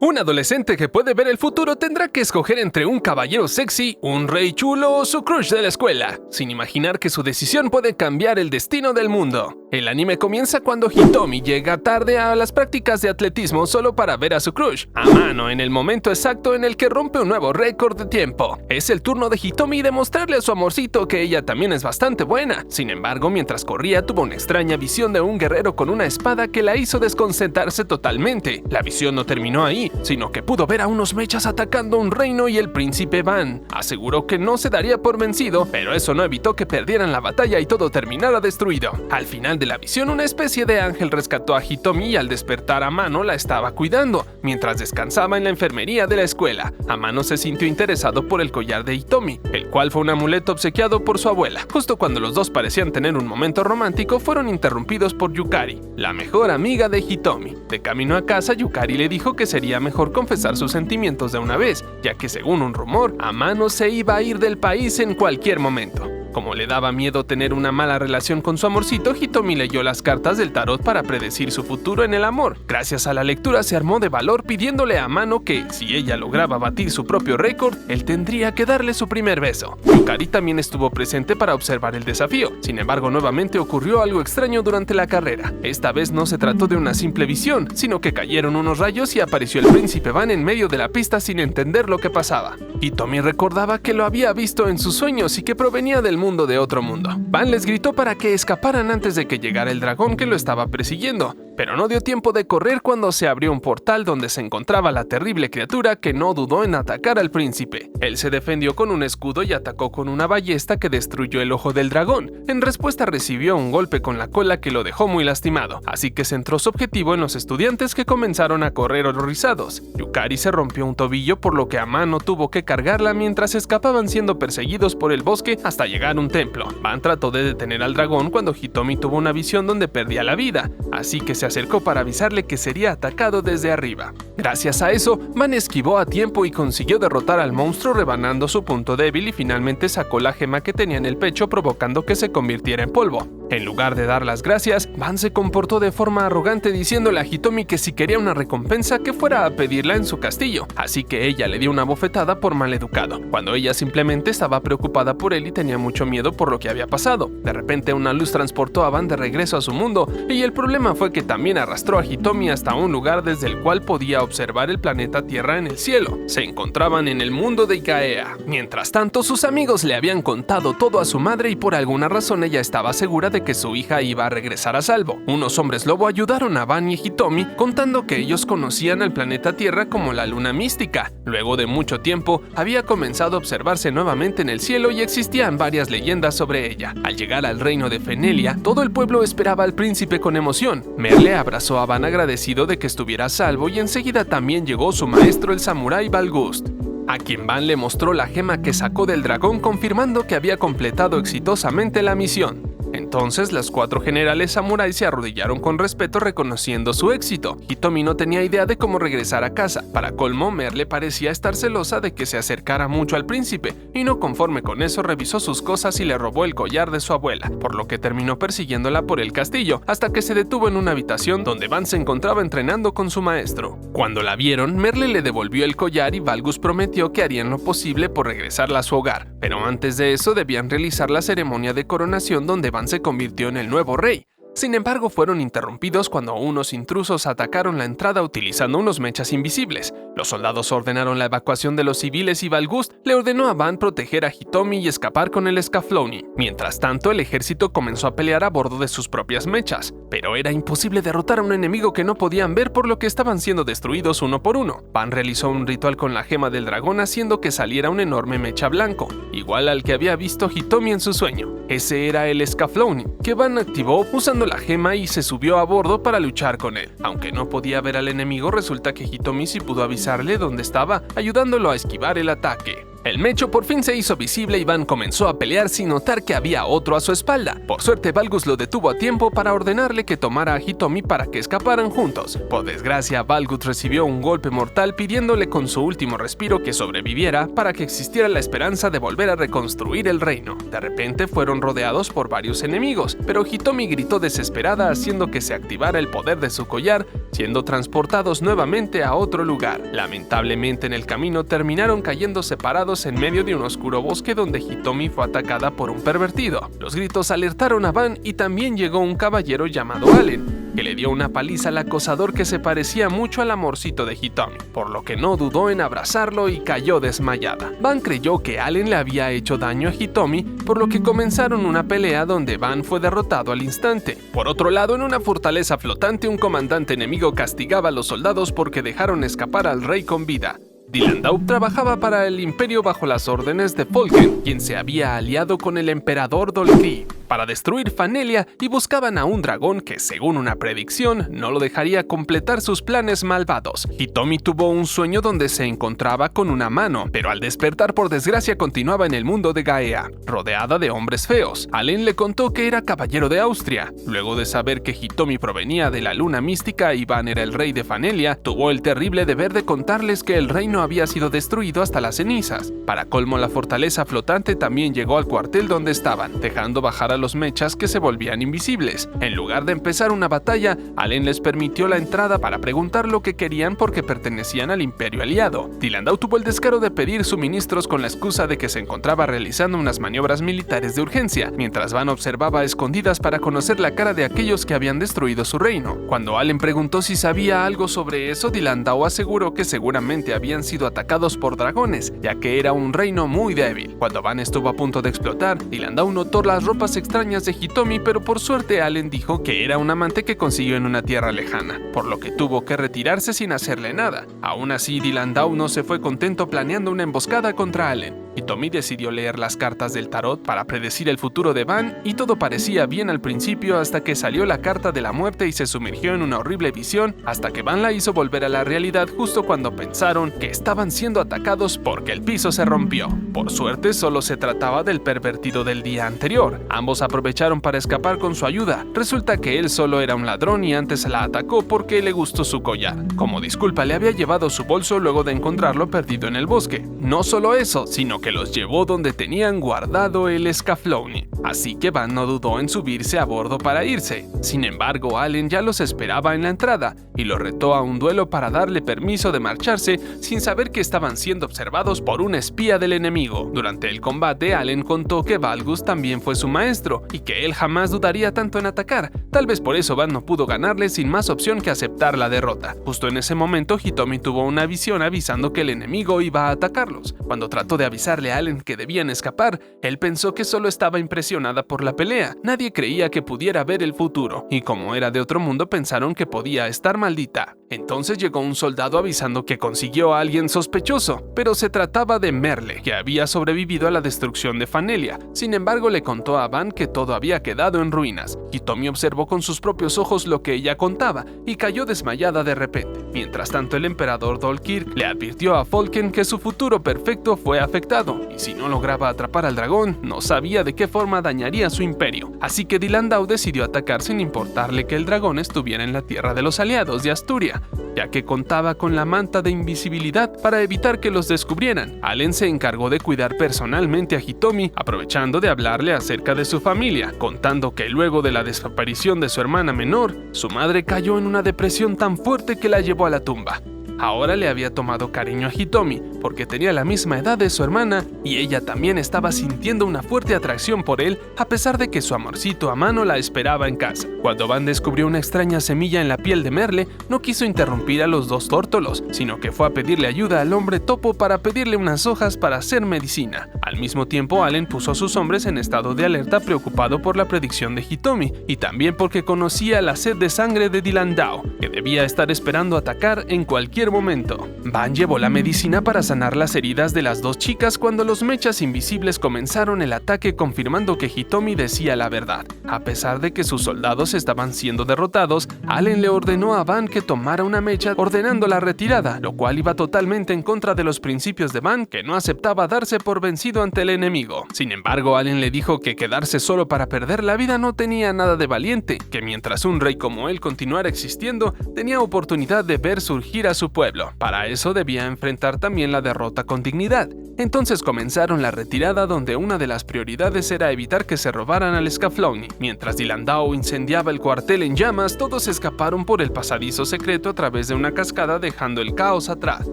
Un adolescente que puede ver el futuro tendrá que escoger entre un caballero sexy, un rey chulo o su crush de la escuela, sin imaginar que su decisión puede cambiar el destino del mundo. El anime comienza cuando Hitomi llega tarde a las prácticas de atletismo solo para ver a su crush, Amano, en el momento exacto en el que rompe un nuevo récord de tiempo. Es el turno de Hitomi de mostrarle a su amorcito que ella también es bastante buena. Sin embargo, mientras corría tuvo una extraña visión de un guerrero con una espada que la hizo desconcentrarse totalmente. La visión no terminó ahí, sino que pudo ver a unos mechas atacando un reino y el príncipe Ban aseguró que no se daría por vencido, pero eso no evitó que perdieran la batalla y todo terminara destruido. Al final de la visión, una especie de ángel rescató a Hitomi y al despertar Amano la estaba cuidando, mientras descansaba en la enfermería de la escuela. Amano se sintió interesado por el collar de Hitomi, el cual fue un amuleto obsequiado por su abuela. Justo cuando los dos parecían tener un momento romántico, fueron interrumpidos por Yukari, la mejor amiga de Hitomi. De camino a casa, Yukari le dijo que sería mejor confesar sus sentimientos de una vez, ya que según un rumor, Amano se iba a ir del país en cualquier momento. Como le daba miedo tener una mala relación con su amorcito, Hitomi leyó las cartas del tarot para predecir su futuro en el amor. Gracias a la lectura se armó de valor pidiéndole a Amano que, si ella lograba batir su propio récord, él tendría que darle su primer beso. Yukari también estuvo presente para observar el desafío. Sin embargo, nuevamente ocurrió algo extraño durante la carrera. Esta vez no se trató de una simple visión, sino que cayeron unos rayos y apareció el príncipe Ban en medio de la pista sin entender lo que pasaba. Hitomi recordaba que lo había visto en sus sueños y que provenía del mundo de otro mundo. Ban les gritó para que escaparan antes de que llegara el dragón que lo estaba persiguiendo, pero no dio tiempo de correr cuando se abrió un portal donde se encontraba la terrible criatura que no dudó en atacar al príncipe. Él se defendió con un escudo y atacó con una ballesta que destruyó el ojo del dragón. En respuesta recibió un golpe con la cola que lo dejó muy lastimado, así que centró su objetivo en los estudiantes que comenzaron a correr horrorizados. Yukari se rompió un tobillo por lo que Amano tuvo que cargarla mientras escapaban siendo perseguidos por el bosque hasta llegar a un templo. Ban trató de detener al dragón cuando Hitomi tuvo una visión donde perdía la vida, así que se acercó para avisarle que sería atacado desde arriba. Gracias a eso, Ban esquivó a tiempo y consiguió derrotar al monstruo rebanando su punto débil y finalmente sacó la gema que tenía en el pecho provocando que se convirtiera en polvo. En lugar de dar las gracias, Ban se comportó de forma arrogante diciéndole a Hitomi que si quería una recompensa que fuera a pedirla en su castillo, así que ella le dio una bofetada por maleducado, cuando ella simplemente estaba preocupada por él y tenía mucho miedo por lo que había pasado. De repente una luz transportó a Ban de regreso a su mundo y el problema fue que también arrastró a Hitomi hasta un lugar desde el cual podía observar el planeta Tierra en el cielo. Se encontraban en el mundo de Gaea. Mientras tanto, sus amigos le habían contado todo a su madre y por alguna razón ella estaba segura de que su hija iba a regresar a salvo. Unos hombres lobo ayudaron a Ban y Hitomi contando que ellos conocían al planeta Tierra como la luna mística. Luego de mucho tiempo, había comenzado a observarse nuevamente en el cielo y existían varias leyendas sobre ella. Al llegar al reino de Fenelia, todo el pueblo esperaba al príncipe con emoción. Merle abrazó a Ban agradecido de que estuviera a salvo y enseguida también llegó su maestro el samurái Balgust, a quien Ban le mostró la gema que sacó del dragón confirmando que había completado exitosamente la misión. Entonces, los 4 generales samuráis se arrodillaron con respeto reconociendo su éxito. Hitomi no tenía idea de cómo regresar a casa. Para colmo, Merle parecía estar celosa de que se acercara mucho al príncipe, y no conforme con eso revisó sus cosas y le robó el collar de su abuela, por lo que terminó persiguiéndola por el castillo, hasta que se detuvo en una habitación donde Ban se encontraba entrenando con su maestro. Cuando la vieron, Merle le devolvió el collar y Balgust prometió que harían lo posible por regresarla a su hogar, pero antes de eso debían realizar la ceremonia de coronación donde Ban se convirtió en el nuevo rey. Sin embargo, fueron interrumpidos cuando unos intrusos atacaron la entrada utilizando unos mechas invisibles. Los soldados ordenaron la evacuación de los civiles y Balgust le ordenó a Ban proteger a Hitomi y escapar con el Scaflowni. Mientras tanto, el ejército comenzó a pelear a bordo de sus propias mechas, pero era imposible derrotar a un enemigo que no podían ver por lo que estaban siendo destruidos uno por uno. Ban realizó un ritual con la gema del dragón haciendo que saliera un enorme mecha blanco, igual al que había visto Hitomi en su sueño. Ese era el Scaflowni, que Ban activó usando la gema y se subió a bordo para luchar con él. Aunque no podía ver al enemigo, resulta que Hitomi sí pudo avisarle dónde estaba, ayudándolo a esquivar el ataque. El mecho por fin se hizo visible y Van comenzó a pelear sin notar que había otro a su espalda. Por suerte, Valgus lo detuvo a tiempo para ordenarle que tomara a Hitomi para que escaparan juntos. Por desgracia, Valgus recibió un golpe mortal pidiéndole con su último respiro que sobreviviera para que existiera la esperanza de volver a reconstruir el reino. De repente fueron rodeados por varios enemigos, pero Hitomi gritó desesperada haciendo que se activara el poder de su collar, siendo transportados nuevamente a otro lugar. Lamentablemente en el camino terminaron cayendo separados en medio de un oscuro bosque donde Hitomi fue atacada por un pervertido. Los gritos alertaron a Van y también llegó un caballero llamado Allen, que le dio una paliza al acosador que se parecía mucho al amorcito de Hitomi, por lo que no dudó en abrazarlo y cayó desmayada. Van creyó que Allen le había hecho daño a Hitomi, por lo que comenzaron una pelea donde Van fue derrotado al instante. Por otro lado, en una fortaleza flotante, un comandante enemigo castigaba a los soldados porque dejaron escapar al rey con vida. Dilandau trabajaba para el imperio bajo las órdenes de Folken, quien se había aliado con el emperador Dolkir para destruir Fanelia y buscaban a un dragón que, según una predicción, no lo dejaría completar sus planes malvados. Hitomi tuvo un sueño donde se encontraba con una mano, pero al despertar por desgracia continuaba en el mundo de Gaea, rodeada de hombres feos. Allen le contó que era caballero de Austria. Luego de saber que Hitomi provenía de la luna mística y Van era el rey de Fanelia, tuvo el terrible deber de contarles que el reino había sido destruido hasta las cenizas. Para colmo, la fortaleza flotante también llegó al cuartel donde estaban, dejando bajar a los mechas que se volvían invisibles. En lugar de empezar una batalla, Allen les permitió la entrada para preguntar lo que querían porque pertenecían al imperio aliado. Dilandau tuvo el descaro de pedir suministros con la excusa de que se encontraba realizando unas maniobras militares de urgencia, mientras Van observaba a escondidas para conocer la cara de aquellos que habían destruido su reino. Cuando Allen preguntó si sabía algo sobre eso, Dilandau aseguró que seguramente habían sido atacados por dragones, ya que era un reino muy débil. Cuando Van estuvo a punto de explotar, Dilandau notó las ropas extrañas de Hitomi, pero por suerte Allen dijo que era un amante que consiguió en una tierra lejana, por lo que tuvo que retirarse sin hacerle nada. Aún así, Dilandau no se fue contento planeando una emboscada contra Allen. Hitomi decidió leer las cartas del tarot para predecir el futuro de Van y todo parecía bien al principio hasta que salió la carta de la muerte y se sumergió en una horrible visión hasta que Van la hizo volver a la realidad justo cuando pensaron que estaban siendo atacados porque el piso se rompió. Por suerte solo se trataba del pervertido del día anterior. Ambos aprovecharon para escapar con su ayuda. Resulta que él solo era un ladrón y antes la atacó porque le gustó su collar. Como disculpa le había llevado su bolso luego de encontrarlo perdido en el bosque. No solo eso, sino que los llevó donde tenían guardado el Scaflowni. Así que Van no dudó en subirse a bordo para irse. Sin embargo, Allen ya los esperaba en la entrada y lo retó a un duelo para darle permiso de marcharse sin saber que estaban siendo observados por un espía del enemigo. Durante el combate, Allen contó que Valgus también fue su maestro y que él jamás dudaría tanto en atacar. Tal vez por eso Van no pudo ganarle sin más opción que aceptar la derrota. Justo en ese momento, Hitomi tuvo una visión avisando que el enemigo iba a atacarlos. Cuando trató de avisarle a Allen que debían escapar, él pensó que solo estaba impresionada por la pelea. Nadie creía que pudiera ver el futuro, y como era de otro mundo pensaron que podía estar maldita. Entonces llegó un soldado avisando que consiguió a alguien sospechoso, pero se trataba de Merle, que había sobrevivido a la destrucción de Fanelia. Sin embargo, le contó a Van que todo había quedado en ruinas. Hitomi observó con sus propios ojos lo que ella contaba y cayó desmayada de repente. Mientras tanto, el emperador Dolkir le advirtió a Folken que su futuro perfecto fue afectado, y si no lograba atrapar al dragón, no sabía de qué forma dañaría su imperio. Así que Dilandau decidió atacar sin importarle que el dragón estuviera en la tierra de los aliados de Asturia, ya que contaba con la manta de invisibilidad para evitar que los descubrieran. Allen se encargó de cuidar personalmente a Hitomi, aprovechando de hablarle acerca de su familia, contando que luego de la desaparición de su hermana menor, su madre cayó en una depresión tan fuerte que la llevó a la tumba. Ahora le había tomado cariño a Hitomi porque tenía la misma edad de su hermana y ella también estaba sintiendo una fuerte atracción por él a pesar de que su amorcito a mano la esperaba en casa. Cuando Van descubrió una extraña semilla en la piel de Merle, no quiso interrumpir a los dos tórtolos, sino que fue a pedirle ayuda al hombre topo para pedirle unas hojas para hacer medicina. Al mismo tiempo, Allen puso a sus hombres en estado de alerta preocupado por la predicción de Hitomi y también porque conocía la sed de sangre de Dilandau, que debía estar esperando atacar en cualquier cualquier momento. Van llevó la medicina para sanar las heridas de las dos chicas cuando los mechas invisibles comenzaron el ataque, confirmando que Hitomi decía la verdad. A pesar de que sus soldados estaban siendo derrotados, Allen le ordenó a Van que tomara una mecha, ordenando la retirada, lo cual iba totalmente en contra de los principios de Van, que no aceptaba darse por vencido ante el enemigo. Sin embargo, Allen le dijo que quedarse solo para perder la vida no tenía nada de valiente, que mientras un rey como él continuara existiendo, tenía oportunidad de ver surgir a su pueblo. Para eso debía enfrentar también la derrota con dignidad. Entonces comenzaron la retirada, donde una de las prioridades era evitar que se robaran al Scaflowni. Mientras Dylan Dao incendiaba el cuartel en llamas, todos escaparon por el pasadizo secreto a través de una cascada, dejando el caos atrás.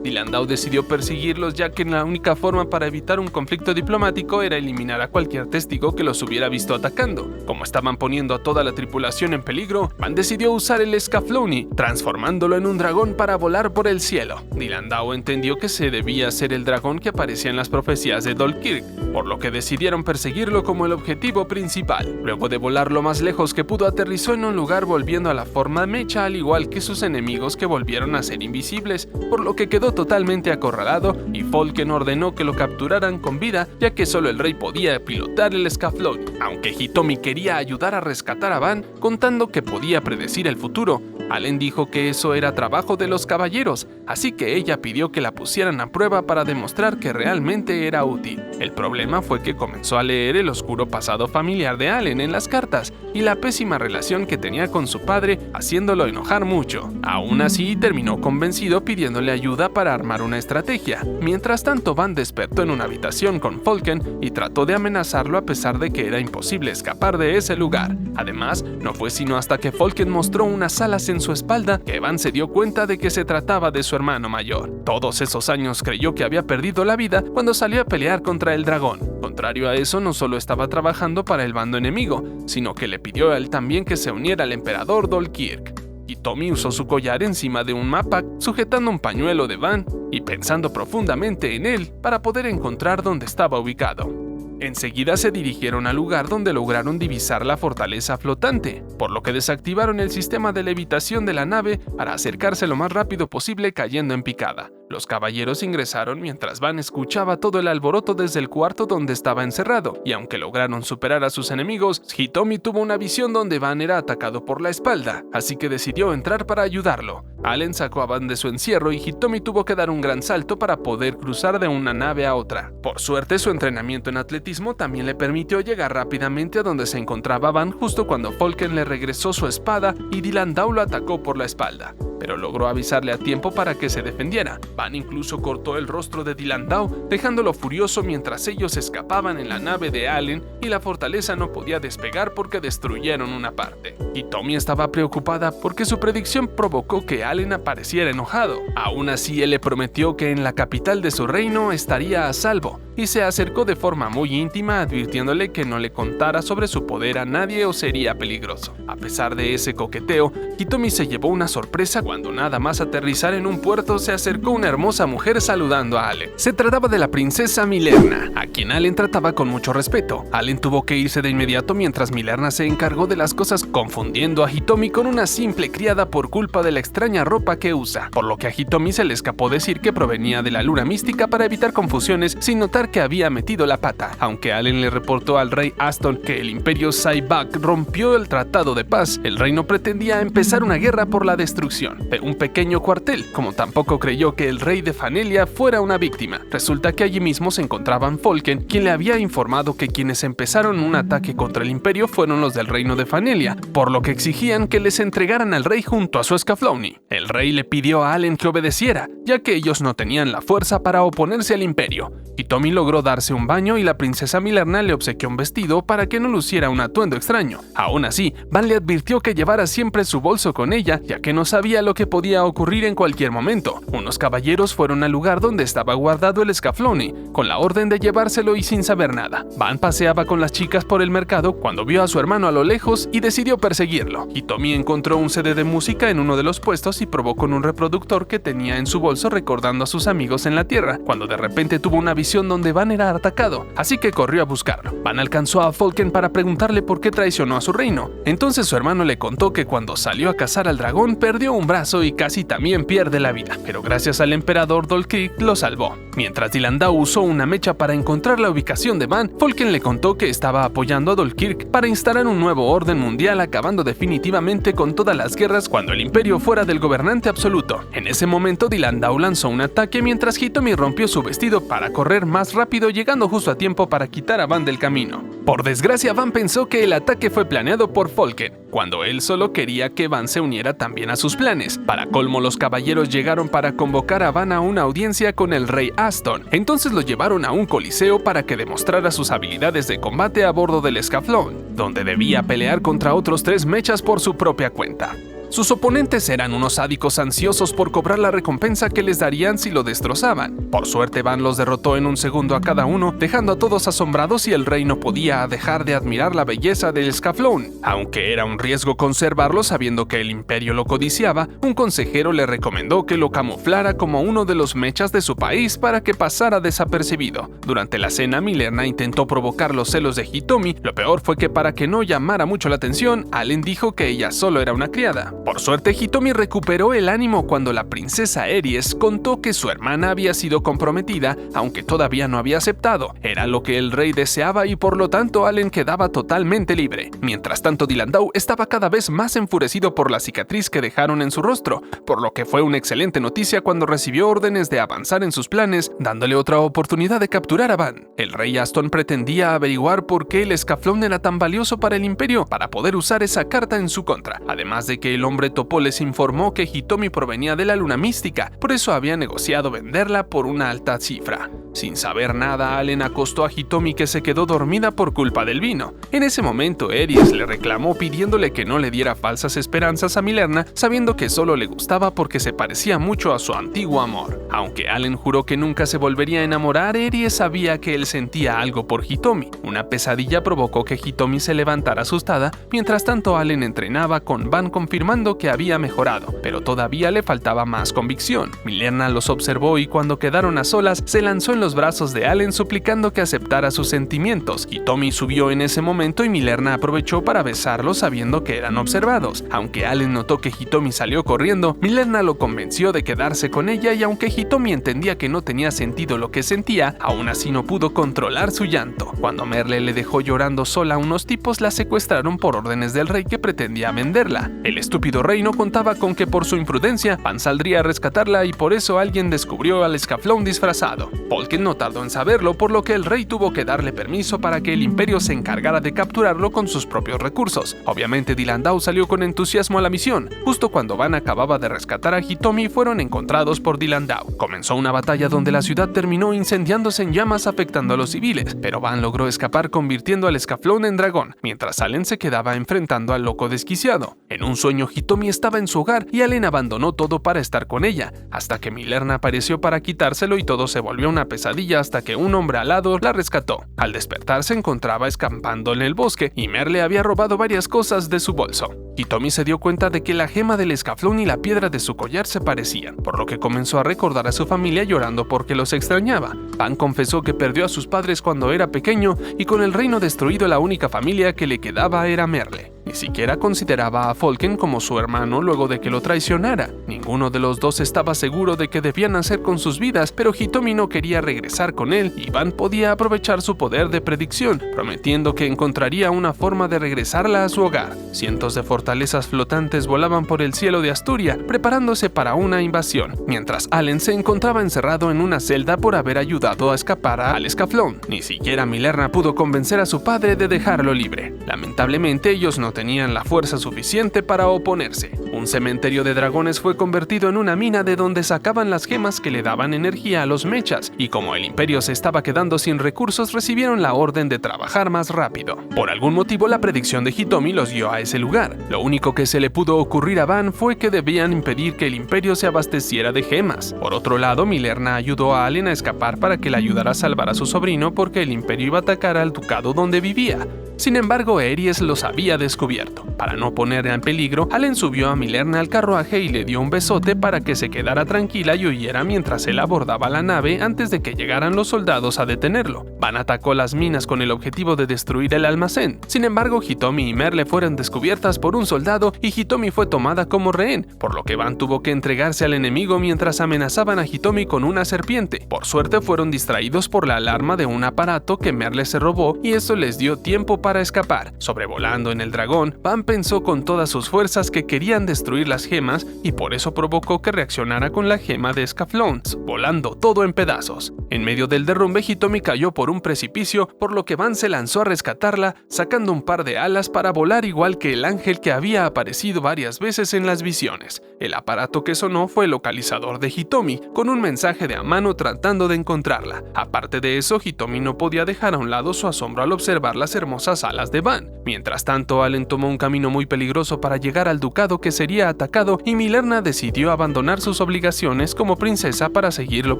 Dylan Dao decidió perseguirlos, ya que la única forma para evitar un conflicto diplomático era eliminar a cualquier testigo que los hubiera visto atacando. Como estaban poniendo a toda la tripulación en peligro, Van decidió usar el Scaflowni, transformándolo en un dragón para volar por el cielo. Dylan Dao entendió que se debía ser el dragón que aparecía en las profecías de Dolkirk, por lo que decidieron perseguirlo como el objetivo principal. Luego de volar lo más lejos que pudo, aterrizó en un lugar volviendo a la forma mecha, al igual que sus enemigos, que volvieron a ser invisibles, por lo que quedó totalmente acorralado, y Falken ordenó que lo capturaran con vida, ya que solo el rey podía pilotar el Scaflowni. Aunque Hitomi quería ayudar a rescatar a Van, contando que podía predecir el futuro, Allen dijo que eso era trabajo de los caballeros, así que ella pidió que la pusieran a prueba para demostrar que realmente era útil. El problema fue que comenzó a leer el oscuro pasado familiar de Allen en las cartas y la pésima relación que tenía con su padre, haciéndolo enojar mucho. Aún así, terminó convencido, pidiéndole ayuda para armar una estrategia. Mientras tanto, Van despertó en una habitación con Falken y trató de amenazarlo, a pesar de que era imposible escapar de ese lugar. Además, no fue sino hasta que Falken mostró unas alas en su espalda que Van se dio cuenta de que se trataba de su hermano mayor. Todos esos años creyó que había perdido la vida cuando salió a pelear contra el dragón. Contrario a eso, no solo estaba trabajando para el bando enemigo, sino que le pidió a él también que se uniera al emperador Dolkirk. Hitomi usó su collar encima de un mapa, sujetando un pañuelo de Van y pensando profundamente en él para poder encontrar dónde estaba ubicado. Enseguida se dirigieron al lugar, donde lograron divisar la fortaleza flotante, por lo que desactivaron el sistema de levitación de la nave para acercarse lo más rápido posible, cayendo en picada. Los caballeros ingresaron mientras Van escuchaba todo el alboroto desde el cuarto donde estaba encerrado, y aunque lograron superar a sus enemigos, Hitomi tuvo una visión donde Van era atacado por la espalda, así que decidió entrar para ayudarlo. Allen sacó a Van de su encierro y Hitomi tuvo que dar un gran salto para poder cruzar de una nave a otra. Por suerte, su entrenamiento en atletismo también le permitió llegar rápidamente a donde se encontraba Van, justo cuando Falken le regresó su espada y Dylan Dao lo atacó por la espalda, pero logró avisarle a tiempo para que se defendiera. Van incluso cortó el rostro de Dylan Dao, dejándolo furioso mientras ellos escapaban en la nave de Allen, y la fortaleza no podía despegar porque destruyeron una parte. Hitomi estaba preocupada porque su predicción provocó que Allen apareciera enojado. Aún así, él le prometió que en la capital de su reino estaría a salvo, y se acercó de forma muy íntima, advirtiéndole que no le contara sobre su poder a nadie o sería peligroso. A pesar de ese coqueteo, Hitomi se llevó una sorpresa cuando nada más aterrizar en un puerto se acercó una hermosa mujer saludando a Allen. Se trataba de la princesa Milerna, a quien Allen trataba con mucho respeto. Allen tuvo que irse de inmediato mientras Milerna se encargó de las cosas, confundiendo a Hitomi con una simple criada por culpa de la extraña ropa que usa, por lo que a Hitomi se le escapó decir que provenía de la luna mística para evitar confusiones, sin notar que había metido la pata. Aunque Allen le reportó al rey Aston que el imperio Saibak rompió el tratado de paz, el reino pretendía empezar una guerra por la destrucción de un pequeño cuartel, como tampoco creyó que el rey de Fanelia fuera una víctima. Resulta que allí mismo se encontraban Falken, quien le había informado que quienes empezaron un ataque contra el imperio fueron los del reino de Fanelia, por lo que exigían que les entregaran al rey junto a su Scaflowni. El rey le pidió a Allen que obedeciera, ya que ellos no tenían la fuerza para oponerse al imperio. Hitomi logró darse un baño y la princesa Milerna le obsequió un vestido para que no luciera un atuendo extraño. Aún así, Van le advirtió que llevara siempre su bolso con ella, ya que no sabía lo que podía ocurrir en cualquier momento. Unos caballeros fueron al lugar donde estaba guardado el Scaflowni, con la orden de llevárselo y sin saber nada. Van paseaba con las chicas por el mercado cuando vio a su hermano a lo lejos y decidió perseguirlo. Hitomi encontró un CD de música en uno de los puestos y probó con un reproductor que tenía en su bolso, recordando a sus amigos en la tierra, cuando de repente tuvo una visión donde donde Van era atacado, así que corrió a buscarlo. Van alcanzó a Falken para preguntarle por qué traicionó a su reino. Entonces su hermano le contó que cuando salió a cazar al dragón perdió un brazo y casi también pierde la vida, pero gracias al emperador Dolkirk lo salvó. Mientras Dylan Dao usó una mecha para encontrar la ubicación de Van, Falken le contó que estaba apoyando a Dolkirk para instalar un nuevo orden mundial, acabando definitivamente con todas las guerras cuando el imperio fuera del gobernante absoluto. En ese momento Dylan Dao lanzó un ataque mientras Hitomi rompió su vestido para correr más rápido, llegando justo a tiempo para quitar a Van del camino. Por desgracia, Van pensó que el ataque fue planeado por Falken, cuando él solo quería que Van se uniera también a sus planes. Para colmo, los caballeros llegaron para convocar a Van a una audiencia con el rey Aston. Entonces lo llevaron a un coliseo para que demostrara sus habilidades de combate a bordo del escaflón, donde debía pelear contra otros 3 mechas por su propia cuenta. Sus oponentes eran unos sádicos ansiosos por cobrar la recompensa que les darían si lo destrozaban. Por suerte, Van los derrotó en un segundo a cada uno, dejando a todos asombrados, y el rey no podía dejar de admirar la belleza del escaflón. Aunque era un riesgo conservarlo sabiendo que el imperio lo codiciaba, un consejero le recomendó que lo camuflara como uno de los mechas de su país para que pasara desapercibido. Durante la cena, Milerna intentó provocar los celos de Hitomi. Lo peor fue que para que no llamara mucho la atención, Allen dijo que ella solo era una criada. Por suerte, Hitomi recuperó el ánimo cuando la princesa Aries contó que su hermana había sido comprometida, aunque todavía no había aceptado. Era lo que el rey deseaba y por lo tanto Allen quedaba totalmente libre. Mientras tanto, Dylan Dao estaba cada vez más enfurecido por la cicatriz que dejaron en su rostro, por lo que fue una excelente noticia cuando recibió órdenes de avanzar en sus planes, dándole otra oportunidad de capturar a Van. El rey Aston pretendía averiguar por qué el escaflón era tan valioso para el imperio para poder usar esa carta en su contra, además de que el hombre topo les informó que Hitomi provenía de la luna mística, por eso había negociado venderla por una alta cifra. Sin saber nada, Allen acostó a Hitomi, que se quedó dormida por culpa del vino. En ese momento, Aries le reclamó pidiéndole que no le diera falsas esperanzas a Milerna, sabiendo que solo le gustaba porque se parecía mucho a su antiguo amor. Aunque Allen juró que nunca se volvería a enamorar, Aries sabía que él sentía algo por Hitomi. Una pesadilla provocó que Hitomi se levantara asustada. Mientras tanto, Allen entrenaba con Van, confirmando que había mejorado, pero todavía le faltaba más convicción. Milerna los observó y cuando quedaron a solas, se lanzó en los brazos de Allen suplicando que aceptara sus sentimientos. Hitomi subió en ese momento y Milerna aprovechó para besarlo sabiendo que eran observados. Aunque Allen notó que Hitomi salió corriendo, Milerna lo convenció de quedarse con ella, y aunque Hitomi entendía que no tenía sentido lo que sentía, aún así no pudo controlar su llanto. Cuando Merle le dejó llorando sola, unos tipos la secuestraron por órdenes del rey, que pretendía venderla. El estúpido rey no contaba con que por su imprudencia Van saldría a rescatarla, y por eso alguien descubrió al escaflón disfrazado. Falken no tardó en saberlo, por lo que el rey tuvo que darle permiso para que el imperio se encargara de capturarlo con sus propios recursos. Obviamente Dylan Dao salió con entusiasmo a la misión. Justo cuando Van acababa de rescatar a Hitomi, fueron encontrados por Dylan Dao. Comenzó una batalla donde la ciudad terminó incendiándose en llamas, afectando a los civiles, pero Van logró escapar convirtiendo al escaflón en dragón, mientras Allen se quedaba enfrentando al loco desquiciado. En un sueño, Hitomi estaba en su hogar y Allen abandonó todo para estar con ella, hasta que Milerna apareció para quitárselo y todo se volvió una pesadilla hasta que un hombre alado la rescató. Al despertar, se encontraba escampando en el bosque y Merle había robado varias cosas de su bolso. Hitomi se dio cuenta de que la gema del escaflón y la piedra de su collar se parecían, por lo que comenzó a recordar a su familia, llorando porque los extrañaba. Van confesó que perdió a sus padres cuando era pequeño y con el reino destruido, la única familia que le quedaba era Merle. Ni siquiera consideraba a Falken como su hermano luego de que lo traicionara. Ninguno de los dos estaba seguro de qué debían hacer con sus vidas, pero Hitomi no quería regresar con él y Van podía aprovechar su poder de predicción, prometiendo que encontraría una forma de regresarla a su hogar. Cientos de fortalezas flotantes volaban por el cielo de Asturia, preparándose para una invasión, mientras Allen se encontraba encerrado en una celda por haber ayudado a escapar al escaflón. Ni siquiera Milerna pudo convencer a su padre de dejarlo libre. Lamentablemente, ellos no tenían la fuerza suficiente para oponerse. Un cementerio de dragones fue convertido en una mina de donde sacaban las gemas que le daban energía a los mechas, y como el imperio se estaba quedando sin recursos, recibieron la orden de trabajar más rápido. Por algún motivo, la predicción de Hitomi los guió a ese lugar. Lo único que se le pudo ocurrir a Van fue que debían impedir que el imperio se abasteciera de gemas. Por otro lado, Milerna ayudó a Allen a escapar para que le ayudara a salvar a su sobrino, porque el imperio iba a atacar al ducado donde vivía. Sin embargo, Aries los había descubierto. Para no ponerla en peligro, Allen subió a Milerna al carruaje y le dio un besote para que se quedara tranquila y huyera mientras él abordaba la nave antes de que llegaran los soldados a detenerlo. Van atacó las minas con el objetivo de destruir el almacén. Sin embargo, Hitomi y Merle fueron descubiertas por un soldado y Hitomi fue tomada como rehén, por lo que Van tuvo que entregarse al enemigo mientras amenazaban a Hitomi con una serpiente. Por suerte fueron distraídos por la alarma de un aparato que Merle se robó y eso les dio tiempo para escapar. Sobrevolando en el dragón, Van pensó con todas sus fuerzas que querían destruir las gemas y por eso provocó que reaccionara con la gema de Scaflowns, volando todo en pedazos. En medio del derrumbe, Hitomi cayó por un precipicio, por lo que Van se lanzó a rescatarla, sacando un par de alas para volar igual que el ángel que había aparecido varias veces en las visiones. El aparato que sonó fue el localizador de Hitomi, con un mensaje de a mano tratando de encontrarla. Aparte de eso, Hitomi no podía dejar a un lado su asombro al observar las hermosas alas de Van. Mientras tanto, Allen tomó un camino muy peligroso para llegar al ducado que sería atacado y Milerna decidió abandonar sus obligaciones como princesa para seguirlo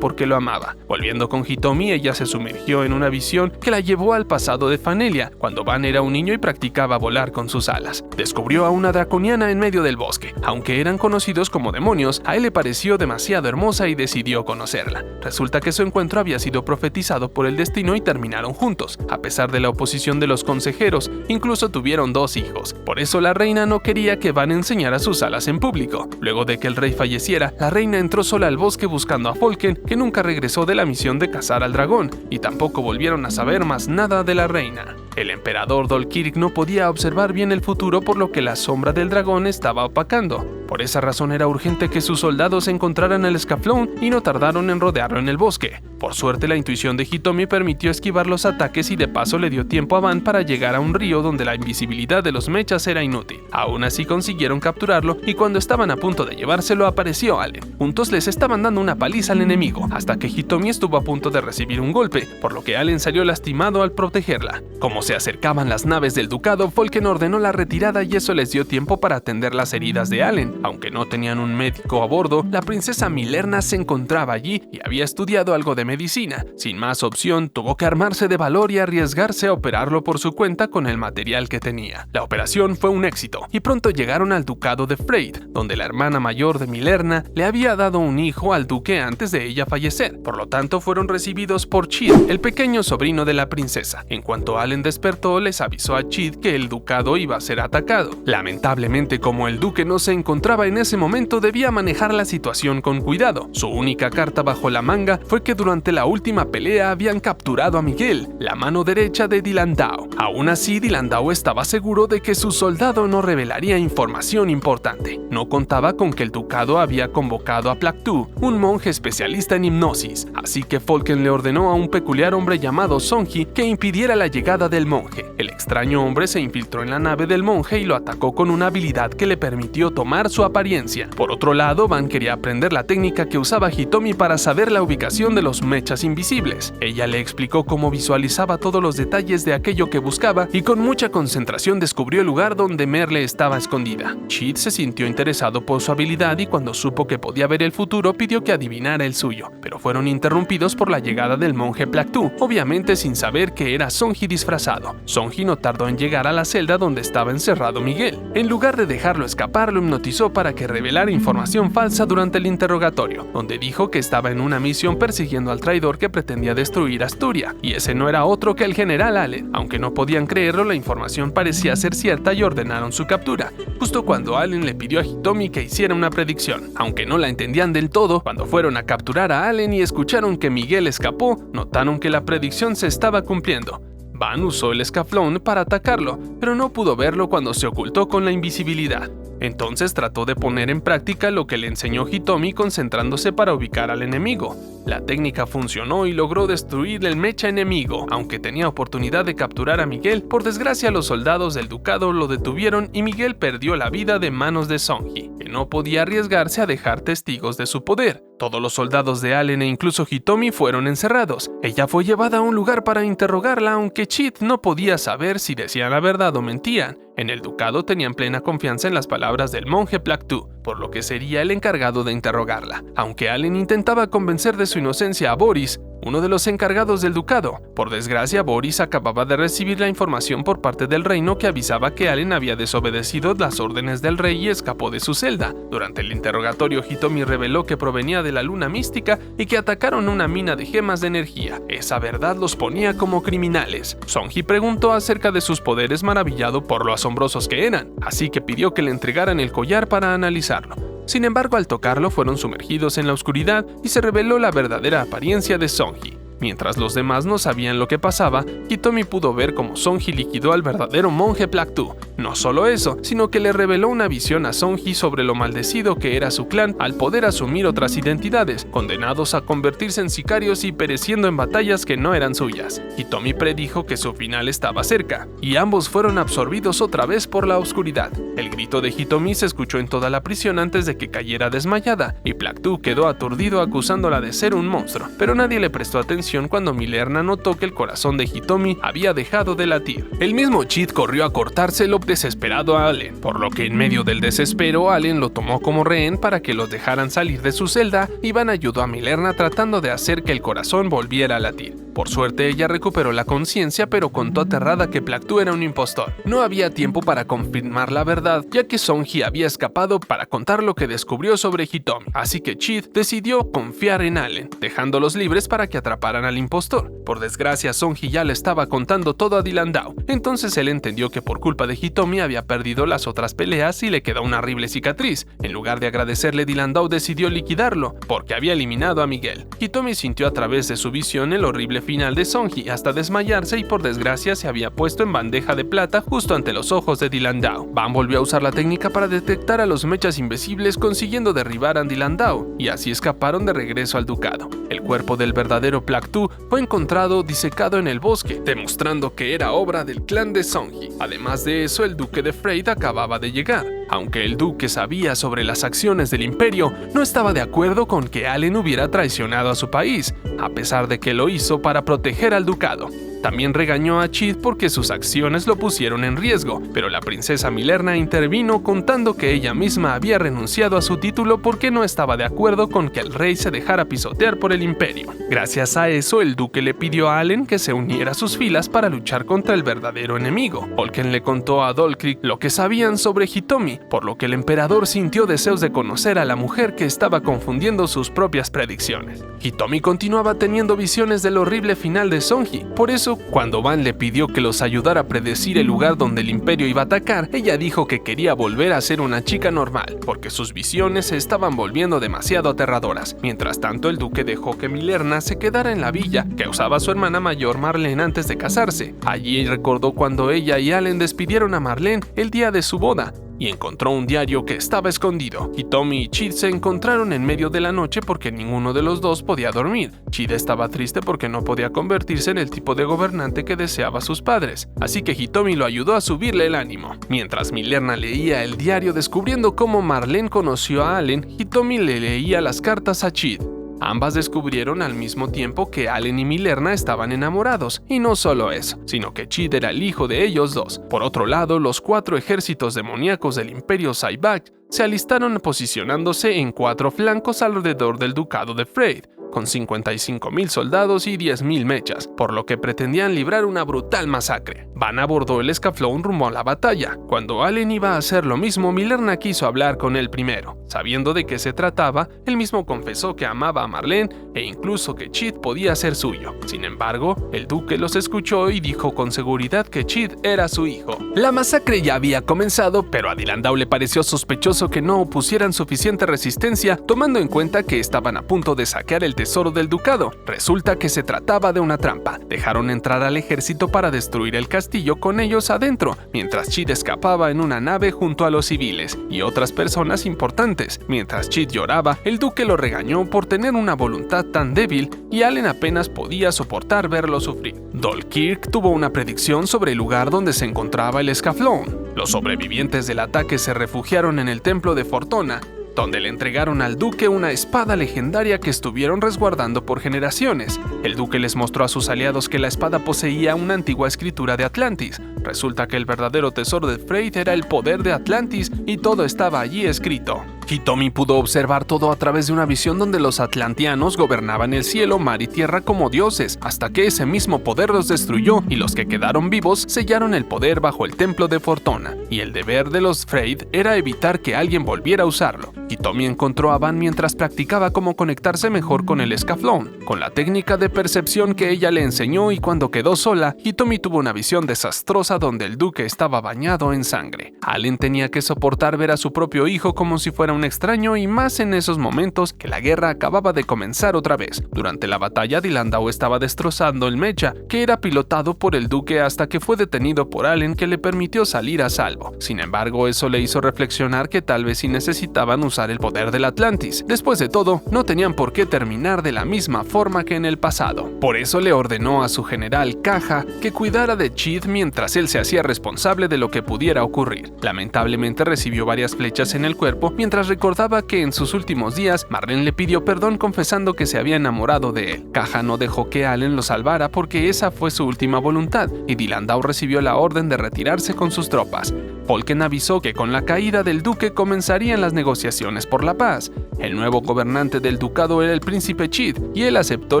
porque lo amaba. Volviendo con Hitomi, ella se sumergió en una visión que la llevó al pasado de Fanelia, cuando Van era un niño y practicaba volar con sus alas. Descubrió a una draconiana en medio del bosque. Aunque eran conocidos como demonios, a él le pareció demasiado hermosa y decidió conocerla. Resulta que su encuentro había sido profetizado por el destino y terminaron juntos. A pesar de la oposición de los consejeros, incluso tuvieron 2 hijos. Por eso la reina no quería que Van enseñara sus alas en público. Luego de que el rey falleciera, la reina entró sola al bosque buscando a Folken, que nunca regresó de la misión de cazar al dragón, y tampoco volvieron a saber más nada de la reina. El emperador Dolkirk no podía observar bien el futuro, por lo que la sombra del dragón estaba opacando. Por esa razón era urgente que sus soldados encontraran el Scaflowne y no tardaron en rodearlo en el bosque. Por suerte, la intuición de Hitomi permitió esquivar los ataques y de paso le dio tiempo a Van para llegar a un río donde la invisibilidad de los mechas era inútil. Aún así consiguieron capturarlo y cuando estaban a punto de llevárselo apareció Allen. Juntos les estaban dando una paliza al enemigo, hasta que Hitomi estuvo a punto de recibir un golpe, por lo que Allen salió lastimado al protegerla. Como se acercaban las naves del ducado, Folken ordenó la retirada y eso les dio tiempo para atender las heridas de Allen. Aunque no tenían un médico a bordo, la princesa Milerna se encontraba allí y había estudiado algo de medicina. Sin más opción, tuvo que armarse de valor y arriesgarse a operarlo por su cuenta con el material que tenía. La operación fue un éxito y pronto llegaron al ducado de Freyd, donde la hermana mayor de Milerna le había dado un hijo al duque antes de ella fallecer. Por lo tanto, fueron recibidos por Chid, el pequeño sobrino de la princesa. En cuanto Allen despertó, les avisó a Chid que el ducado iba a ser atacado. Lamentablemente, como el duque no se encontraba en ese momento, debía manejar la situación con cuidado. Su única carta bajo la manga fue que durante la última pelea habían capturado a Miguel, la mano derecha de Dilandau. Aún así, Dilandau estaba seguro de que su soldado no revelaría información importante. No contaba con que el ducado había convocado a Plaktu, un monje especialista en hipnosis, así que Folken le ordenó a un peculiar hombre llamado Sonji que impidiera la llegada del monje. El extraño hombre se infiltró en la nave del monje y lo atacó con una habilidad que le permitió tomar su apariencia. Por otro lado, Van quería aprender la técnica que usaba Hitomi para saber la ubicación de los mechas invisibles. Ella le explicó cómo visualizaba todos los detalles de aquello que buscaba y con mucha concentración descubrió el lugar donde Merle estaba escondida. Chid se sintió interesado por su habilidad y cuando supo que podía ver el futuro pidió que adivinara el suyo, pero fueron interrumpidos por la llegada del monje Plaktu, obviamente sin saber que era Sonji disfrazado. Sonji no tardó en llegar a la celda donde estaba encerrado Miguel. En lugar de dejarlo escapar, lo hipnotizó para que revelara información falsa durante el interrogatorio, donde dijo que estaba en una misión persiguiendo al traidor que pretendía destruir Asturia, y ese no era otro que el general Allen. Aunque no podían creerlo, la información parecía ser cierta y ordenaron su captura, justo cuando Allen le pidió a Hitomi que hiciera una predicción. Aunque no la entendían del todo, cuando fueron a capturar a Allen y escucharon que Miguel escapó, notaron que la predicción se estaba cumpliendo. Van usó el Scaflowne para atacarlo, pero no pudo verlo cuando se ocultó con la invisibilidad. Entonces trató de poner en práctica lo que le enseñó Hitomi concentrándose para ubicar al enemigo. La técnica funcionó y logró destruir el mecha enemigo. Aunque tenía oportunidad de capturar a Miguel, por desgracia los soldados del ducado lo detuvieron y Miguel perdió la vida de manos de Sonji, que no podía arriesgarse a dejar testigos de su poder. Todos los soldados de Allen e incluso Hitomi fueron encerrados. Ella fue llevada a un lugar para interrogarla, aunque Chid no podía saber si decían la verdad o mentían. En el ducado tenían plena confianza en las palabras del monje Plaktu, por lo que sería el encargado de interrogarla. Aunque Allen intentaba convencer de su inocencia a Boris, uno de los encargados del ducado. Por desgracia, Boris acababa de recibir la información por parte del reino que avisaba que Allen había desobedecido las órdenes del rey y escapó de su celda. Durante el interrogatorio, Hitomi reveló que provenía de la luna mística y que atacaron una mina de gemas de energía. Esa verdad los ponía como criminales. Sonji preguntó acerca de sus poderes maravillado por lo asombrosos que eran, así que pidió que le entregaran el collar para analizarlo. Sin embargo, al tocarlo fueron sumergidos en la oscuridad y se reveló la verdadera apariencia de Sonji. Mientras los demás no sabían lo que pasaba, Hitomi pudo ver cómo Sonji liquidó al verdadero monje Plaktu. No solo eso, sino que le reveló una visión a Sonji sobre lo maldecido que era su clan al poder asumir otras identidades, condenados a convertirse en sicarios y pereciendo en batallas que no eran suyas. Hitomi predijo que su final estaba cerca, y ambos fueron absorbidos otra vez por la oscuridad. El grito de Hitomi se escuchó en toda la prisión antes de que cayera desmayada, y Plaktu quedó aturdido acusándola de ser un monstruo, pero nadie le prestó atención cuando Milerna notó que el corazón de Hitomi había dejado de latir. El mismo Chid corrió a cortárselo desesperado a Allen, por lo que en medio del desespero Allen lo tomó como rehén para que los dejaran salir de su celda y Van ayudó a Milerna tratando de hacer que el corazón volviera a latir. Por suerte ella recuperó la conciencia, pero contó aterrada que Plaktu era un impostor. No había tiempo para confirmar la verdad, ya que Sonji había escapado para contar lo que descubrió sobre Hitomi, así que Chid decidió confiar en Allen, dejándolos libres para que atraparan al impostor. Por desgracia, Sonji ya le estaba contando todo a Dylan Dao, entonces él entendió que por culpa de Hitomi había perdido las otras peleas y le quedó una horrible cicatriz. En lugar de agradecerle, Dylan Dao decidió liquidarlo, porque había eliminado a Miguel. Hitomi sintió a través de su visión el horrible final de Sonji hasta desmayarse y por desgracia se había puesto en bandeja de plata justo ante los ojos de Dylan Dao. Van volvió a usar la técnica para detectar a los mechas invisibles, consiguiendo derribar a Dylan Dao, y así escaparon de regreso al ducado. El cuerpo del verdadero Plaktu fue encontrado disecado en el bosque, demostrando que era obra del clan de Sonji. Además de eso, el duque de Freyd acababa de llegar. Aunque el duque sabía sobre las acciones del imperio, no estaba de acuerdo con que Allen hubiera traicionado a su país, a pesar de que lo hizo para proteger al ducado. También regañó a Chid porque sus acciones lo pusieron en riesgo, pero la princesa Milerna intervino contando que ella misma había renunciado a su título porque no estaba de acuerdo con que el rey se dejara pisotear por el imperio. Gracias a eso, el duque le pidió a Allen que se uniera a sus filas para luchar contra el verdadero enemigo. Olken le contó a Dolkrik lo que sabían sobre Hitomi, por lo que el emperador sintió deseos de conocer a la mujer que estaba confundiendo sus propias predicciones. Hitomi continuaba teniendo visiones del horrible final de Sonji, por eso cuando Van le pidió que los ayudara a predecir el lugar donde el imperio iba a atacar, ella dijo que quería volver a ser una chica normal, porque sus visiones se estaban volviendo demasiado aterradoras. Mientras tanto, el duque dejó que Milerna se quedara en la villa que usaba su hermana mayor Marlene antes de casarse. Allí recordó cuando ella y Allen despidieron a Marlene el día de su boda, y encontró un diario que estaba escondido. Hitomi y Chid se encontraron en medio de la noche porque ninguno de los dos podía dormir. Chid estaba triste porque no podía convertirse en el tipo de gobernante que deseaba sus padres, así que Hitomi lo ayudó a subirle el ánimo. Mientras Milerna leía el diario descubriendo cómo Marlene conoció a Allen, Hitomi le leía las cartas a Chid. Ambas descubrieron al mismo tiempo que Allen y Milerna estaban enamorados, y no solo eso, sino que Chid era el hijo de ellos dos. Por otro lado, los 4 ejércitos demoníacos del Imperio Saibak se alistaron posicionándose en 4 flancos alrededor del ducado de Freyd, con 55,000 soldados y 10,000 mechas, por lo que pretendían librar una brutal masacre. Van abordó el escaflón rumbo a la batalla. Cuando Allen iba a hacer lo mismo, Milerna quiso hablar con él primero. Sabiendo de qué se trataba, él mismo confesó que amaba a Marlene e incluso que Chid podía ser suyo. Sin embargo, el duque los escuchó y dijo con seguridad que Chid era su hijo. La masacre ya había comenzado, pero a Dylan Dao le pareció sospechoso que no opusieran suficiente resistencia, tomando en cuenta que estaban a punto de saquear el tesoro del ducado. Resulta que se trataba de una trampa. Dejaron entrar al ejército para destruir el castillo con ellos adentro, mientras Chid escapaba en una nave junto a los civiles y otras personas importantes. Mientras Chid lloraba, el duque lo regañó por tener una voluntad tan débil y Allen apenas podía soportar verlo sufrir. Dolkirk tuvo una predicción sobre el lugar donde se encontraba el escaflón. Los sobrevivientes del ataque se refugiaron en el templo de Fortuna, donde le entregaron al duque una espada legendaria que estuvieron resguardando por generaciones. El duque les mostró a sus aliados que la espada poseía una antigua escritura de Atlantis. Resulta que el verdadero tesoro de Freyr era el poder de Atlantis y todo estaba allí escrito. Hitomi pudo observar todo a través de una visión donde los atlantianos gobernaban el cielo, mar y tierra como dioses, hasta que ese mismo poder los destruyó y los que quedaron vivos sellaron el poder bajo el templo de Fortuna, y el deber de los Freyr era evitar que alguien volviera a usarlo. Hitomi encontró a Van mientras practicaba cómo conectarse mejor con el escaflón, con la técnica de percepción que ella le enseñó, y cuando quedó sola, Hitomi tuvo una visión desastrosa donde el duque estaba bañado en sangre. Allen tenía que soportar ver a su propio hijo como si fuera un extraño, y más en esos momentos que la guerra acababa de comenzar otra vez. Durante la batalla, Dilandau estaba destrozando el mecha, que era pilotado por el duque, hasta que fue detenido por Allen, que le permitió salir a salvo. Sin embargo, eso le hizo reflexionar que tal vez sí necesitaban usar el poder del Atlantis. Después de todo, no tenían por qué terminar de la misma forma que en el pasado. Por eso le ordenó a su general Caja que cuidara de Chid mientras él se hacía responsable de lo que pudiera ocurrir. Lamentablemente recibió varias flechas en el cuerpo mientras recordaba que en sus últimos días Marlene le pidió perdón confesando que se había enamorado de él. Caja no dejó que Allen lo salvara porque esa fue su última voluntad, y Dilandau recibió la orden de retirarse con sus tropas. Folken avisó que con la caída del duque comenzarían las negociaciones por la paz. El nuevo gobernante del ducado era el príncipe Chid, y él aceptó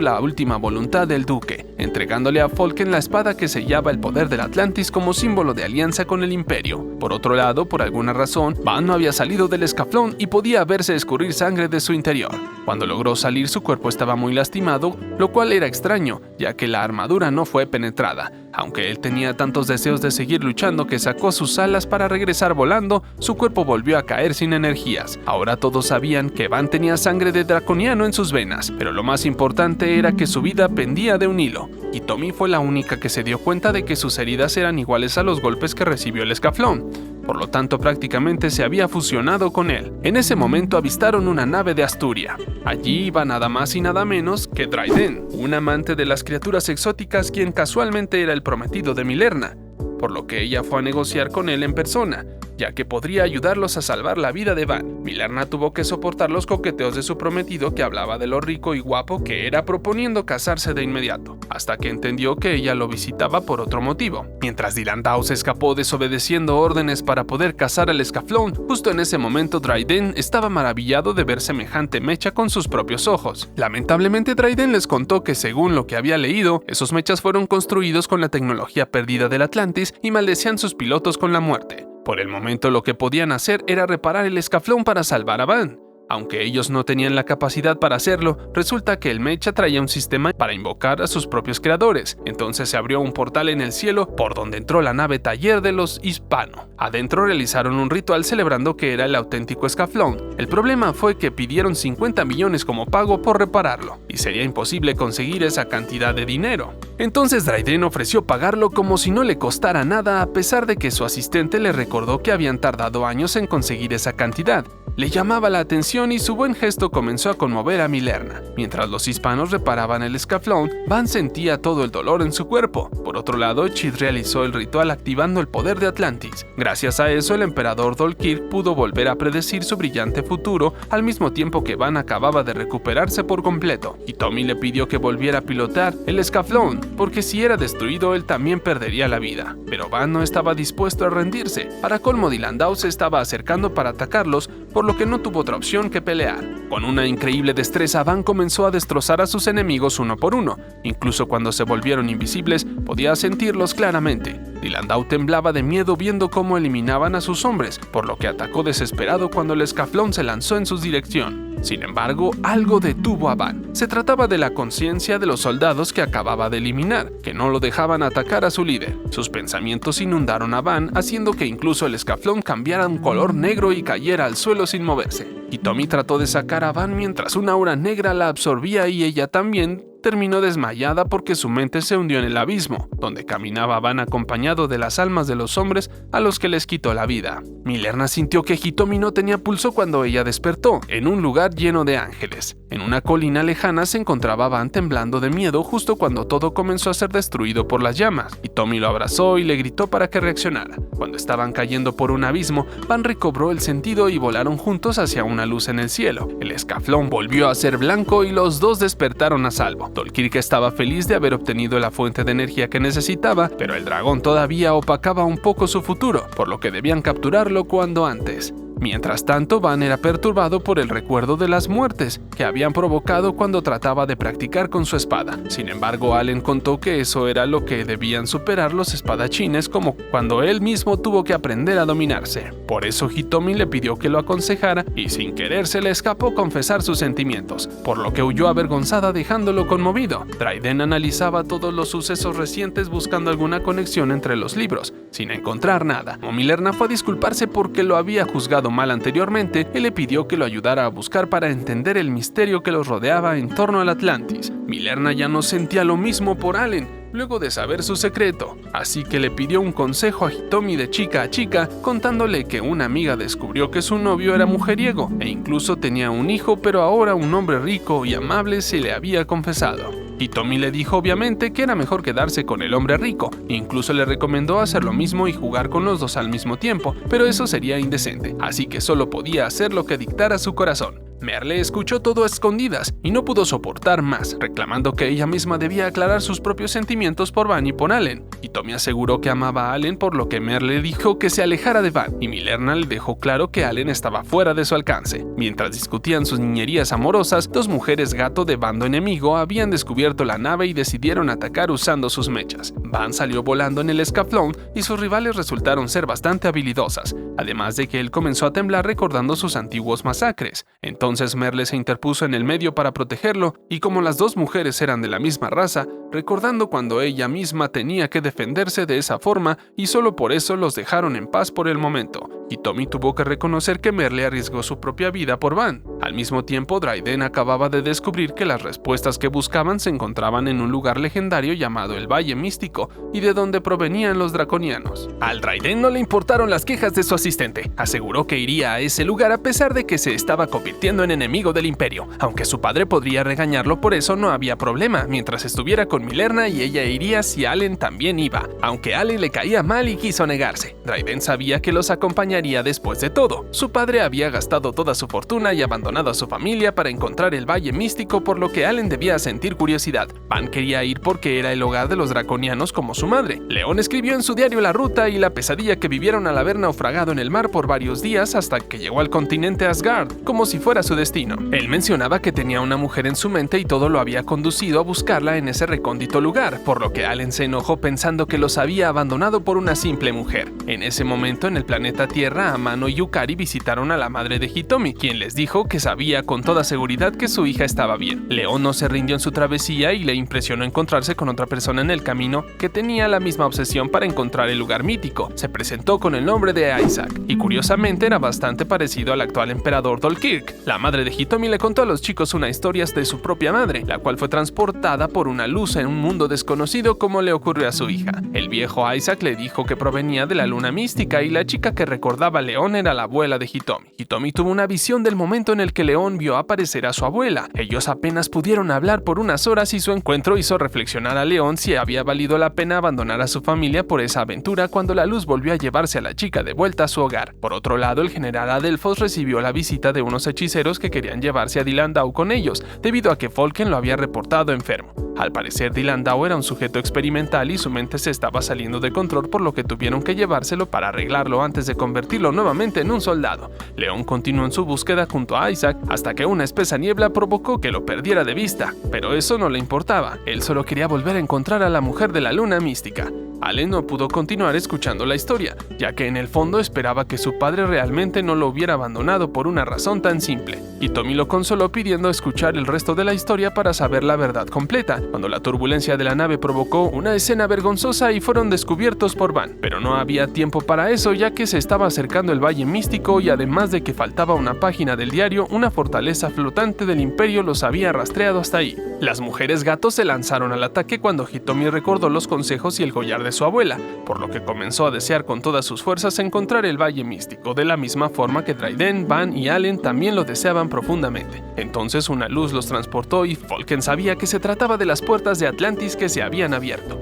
la última voluntad del duque, entregándole a Folken la espada que sellaba el poder del Atlantis como símbolo de alianza con el imperio. Por otro lado, por alguna razón, Van no había salido del escaflón y podía verse escurrir sangre de su interior. Cuando logró salir, su cuerpo estaba muy lastimado, lo cual era extraño, ya que la armadura no fue penetrada. Aunque él tenía tantos deseos de seguir luchando que sacó sus alas para regresar volando, su cuerpo volvió a caer sin energías. Ahora todos sabían que Van tenía sangre de draconiano en sus venas, pero lo más importante era que su vida pendía de un hilo. Hitomi fue la única que se dio cuenta de que sus heridas eran iguales a los golpes que recibió el escaflón. Por lo tanto, prácticamente se había fusionado con él. En ese momento avistaron una nave de Asturia. Allí iba nada más y nada menos que Dryden, un amante de las criaturas exóticas quien casualmente era el prometido de Milerna, por lo que ella fue a negociar con él en persona, ya que podría ayudarlos a salvar la vida de Van. Milerna tuvo que soportar los coqueteos de su prometido, que hablaba de lo rico y guapo que era, proponiendo casarse de inmediato, hasta que entendió que ella lo visitaba por otro motivo. Mientras Dilandau se escapó desobedeciendo órdenes para poder cazar al escaflón, justo en ese momento Dryden estaba maravillado de ver semejante mecha con sus propios ojos. Lamentablemente, Dryden les contó que, según lo que había leído, esos mechas fueron construidos con la tecnología perdida del Atlantis y maldecían sus pilotos con la muerte. Por el momento, lo que podían hacer era reparar el escaflón para salvar a Van. Aunque ellos no tenían la capacidad para hacerlo, resulta que el mecha traía un sistema para invocar a sus propios creadores. Entonces se abrió un portal en el cielo por donde entró la nave taller de los Hispano. Adentro realizaron un ritual celebrando que era el auténtico escaflón. El problema fue que pidieron 50 millones como pago por repararlo, y sería imposible conseguir esa cantidad de dinero. Entonces Dryden ofreció pagarlo como si no le costara nada, a pesar de que su asistente le recordó que habían tardado años en conseguir esa cantidad. Le llamaba la atención y su buen gesto comenzó a conmover a Milerna. Mientras los hispanos reparaban el escaflón, Van sentía todo el dolor en su cuerpo. Por otro lado, Chid realizó el ritual activando el poder de Atlantis. Gracias a eso, el emperador Dolkir pudo volver a predecir su brillante futuro, al mismo tiempo que Van acababa de recuperarse por completo. Hitomi le pidió que volviera a pilotar el escaflón, porque si era destruido, él también perdería la vida. Pero Van no estaba dispuesto a rendirse. Para colmo, Dilandau se estaba acercando para atacarlos, por lo que no tuvo otra opción que pelear. Con una increíble destreza, Van comenzó a destrozar a sus enemigos uno por uno. Incluso cuando se volvieron invisibles, podía sentirlos claramente. Dilandau temblaba de miedo viendo cómo eliminaban a sus hombres, por lo que atacó desesperado cuando el escaflón se lanzó en su dirección. Sin embargo, algo detuvo a Van. Se trataba de la conciencia de los soldados que acababa de eliminar, que no lo dejaban atacar a su líder. Sus pensamientos inundaron a Van, haciendo que incluso el escaflón cambiara un color negro y cayera al suelo sin moverse. Hitomi trató de sacar a Van mientras una aura negra la absorbía y ella también terminó desmayada porque su mente se hundió en el abismo, donde caminaba Van acompañado de las almas de los hombres a los que les quitó la vida. Milerna sintió que Hitomi no tenía pulso cuando ella despertó, en un lugar lleno de ángeles. En una colina lejana se encontraba Van temblando de miedo justo cuando todo comenzó a ser destruido por las llamas. Hitomi lo abrazó y le gritó para que reaccionara. Cuando estaban cayendo por un abismo, Van recobró el sentido y volaron juntos hacia una luz en el cielo. El escaflón volvió a ser blanco y los dos despertaron a salvo. Dolkirk estaba feliz de haber obtenido la fuente de energía que necesitaba, pero el dragón todavía opacaba un poco su futuro, por lo que debían capturarlo cuanto antes. Mientras tanto, Van era perturbado por el recuerdo de las muertes que habían provocado cuando trataba de practicar con su espada. Sin embargo, Allen contó que eso era lo que debían superar los espadachines, como cuando él mismo tuvo que aprender a dominarse. Por eso Hitomi le pidió que lo aconsejara y sin querer se le escapó confesar sus sentimientos, por lo que huyó avergonzada dejándolo conmovido. Dryden analizaba todos los sucesos recientes buscando alguna conexión entre los libros, sin encontrar nada. Como Milerna fue a disculparse porque lo había juzgado mal anteriormente, él le pidió que lo ayudara a buscar para entender el misterio que los rodeaba en torno al Atlantis. Milerna ya no sentía lo mismo por Allen, luego de saber su secreto, así que le pidió un consejo a Hitomi de chica a chica, contándole que una amiga descubrió que su novio era mujeriego e incluso tenía un hijo, pero ahora un hombre rico y amable se le había confesado. Hitomi le dijo obviamente que era mejor quedarse con el hombre rico, incluso le recomendó hacer lo mismo y jugar con los dos al mismo tiempo, pero eso sería indecente, así que solo podía hacer lo que dictara su corazón. Merle escuchó todo a escondidas y no pudo soportar más, reclamando que ella misma debía aclarar sus propios sentimientos por Van y por Allen. Hitomi aseguró que amaba a Allen, por lo que Merle dijo que se alejara de Van, y Milerna le dejó claro que Allen estaba fuera de su alcance. Mientras discutían sus niñerías amorosas, dos mujeres gato de bando enemigo habían descubierto la nave y decidieron atacar usando sus mechas. Van salió volando en el escaflón y sus rivales resultaron ser bastante habilidosas, además de que él comenzó a temblar recordando sus antiguos masacres. Entonces Merle se interpuso en el medio para protegerlo, y como las dos mujeres eran de la misma raza, recordando cuando ella misma tenía que defenderse de esa forma, y solo por eso los dejaron en paz por el momento. Hitomi tuvo que reconocer que Merle arriesgó su propia vida por Van. Al mismo tiempo, Dryden acababa de descubrir que las respuestas que buscaban se encontraban en un lugar legendario llamado el Valle Místico, y de donde provenían los draconianos. Al Dryden no le importaron las quejas de su asistente. Aseguró que iría a ese lugar a pesar de que se estaba convirtiendo en enemigo del imperio. Aunque su padre podría regañarlo por eso, no había problema, mientras estuviera con Milerna, y ella iría si Allen también iba, aunque Allen le caía mal y quiso negarse. Dryden sabía que los acompañaría después de todo. Su padre había gastado toda su fortuna y abandonado a su familia para encontrar el Valle Místico, por lo que Allen debía sentir curiosidad. Van quería ir porque era el hogar de los draconianos como su madre. León escribió en su diario la ruta y la pesadilla que vivieron al haber naufragado en el mar por varios días hasta que llegó al continente Asgard, como si fuera su destino. Él mencionaba que tenía una mujer en su mente y todo lo había conducido a buscarla en ese recóndito lugar, por lo que Allen se enojó pensando que los había abandonado por una simple mujer. En ese momento, en el planeta Tierra, Amano y Yukari visitaron a la madre de Hitomi, quien les dijo que sabía con toda seguridad que su hija estaba bien. León no se rindió en su travesía y le impresionó encontrarse con otra persona en el camino que tenía la misma obsesión para encontrar el lugar mítico. Se presentó con el nombre de Isaac, y curiosamente era bastante parecido al actual emperador Dolkirk. La madre de Hitomi le contó a los chicos una historia de su propia madre, la cual fue transportada por una luz en un mundo desconocido como le ocurrió a su hija. El viejo Isaac le dijo que provenía de la luna mística y la chica que recordaba a León era la abuela de Hitomi. Hitomi tuvo una visión del momento en el que León vio aparecer a su abuela. Ellos apenas pudieron hablar por unas horas y su encuentro hizo reflexionar a León si había valido la pena abandonar a su familia por esa aventura cuando la luz volvió a llevarse a la chica de vuelta a su hogar. Por otro lado, el general Adelfos recibió la visita de unos hechiceros que querían llevarse a Dilandau con ellos, debido a que Folken lo había reportado enfermo. Al parecer, Dilandau era un sujeto experimental y su mente se estaba saliendo de control, por lo que tuvieron que llevárselo para arreglarlo antes de convertirlo nuevamente en un soldado. León continuó en su búsqueda junto a Isaac hasta que una espesa niebla provocó que lo perdiera de vista, pero eso no le importaba. Él solo quería volver a encontrar a la mujer de la luna mística. Allen no pudo continuar escuchando la historia, ya que en el fondo esperaba que su padre realmente no lo hubiera abandonado por una razón tan simple. Hitomi lo consoló pidiendo escuchar el resto de la historia para saber la verdad completa, cuando la turbulencia de la nave provocó una escena vergonzosa y fueron descubiertos por Van. Pero no había tiempo para eso, ya que se estaba acercando el Valle Místico y además de que faltaba una página del diario, una fortaleza flotante del Imperio los había rastreado hasta ahí. Las mujeres gatos se lanzaron al ataque cuando Hitomi recordó los consejos y el collar de su abuela, por lo que comenzó a desear con todas sus fuerzas encontrar el Valle Místico, de la misma forma que Dryden, Van y Allen también lo deseaban profundamente. Entonces una luz los transportó y Falken sabía que se trataba de las puertas de Atlantis que se habían abierto.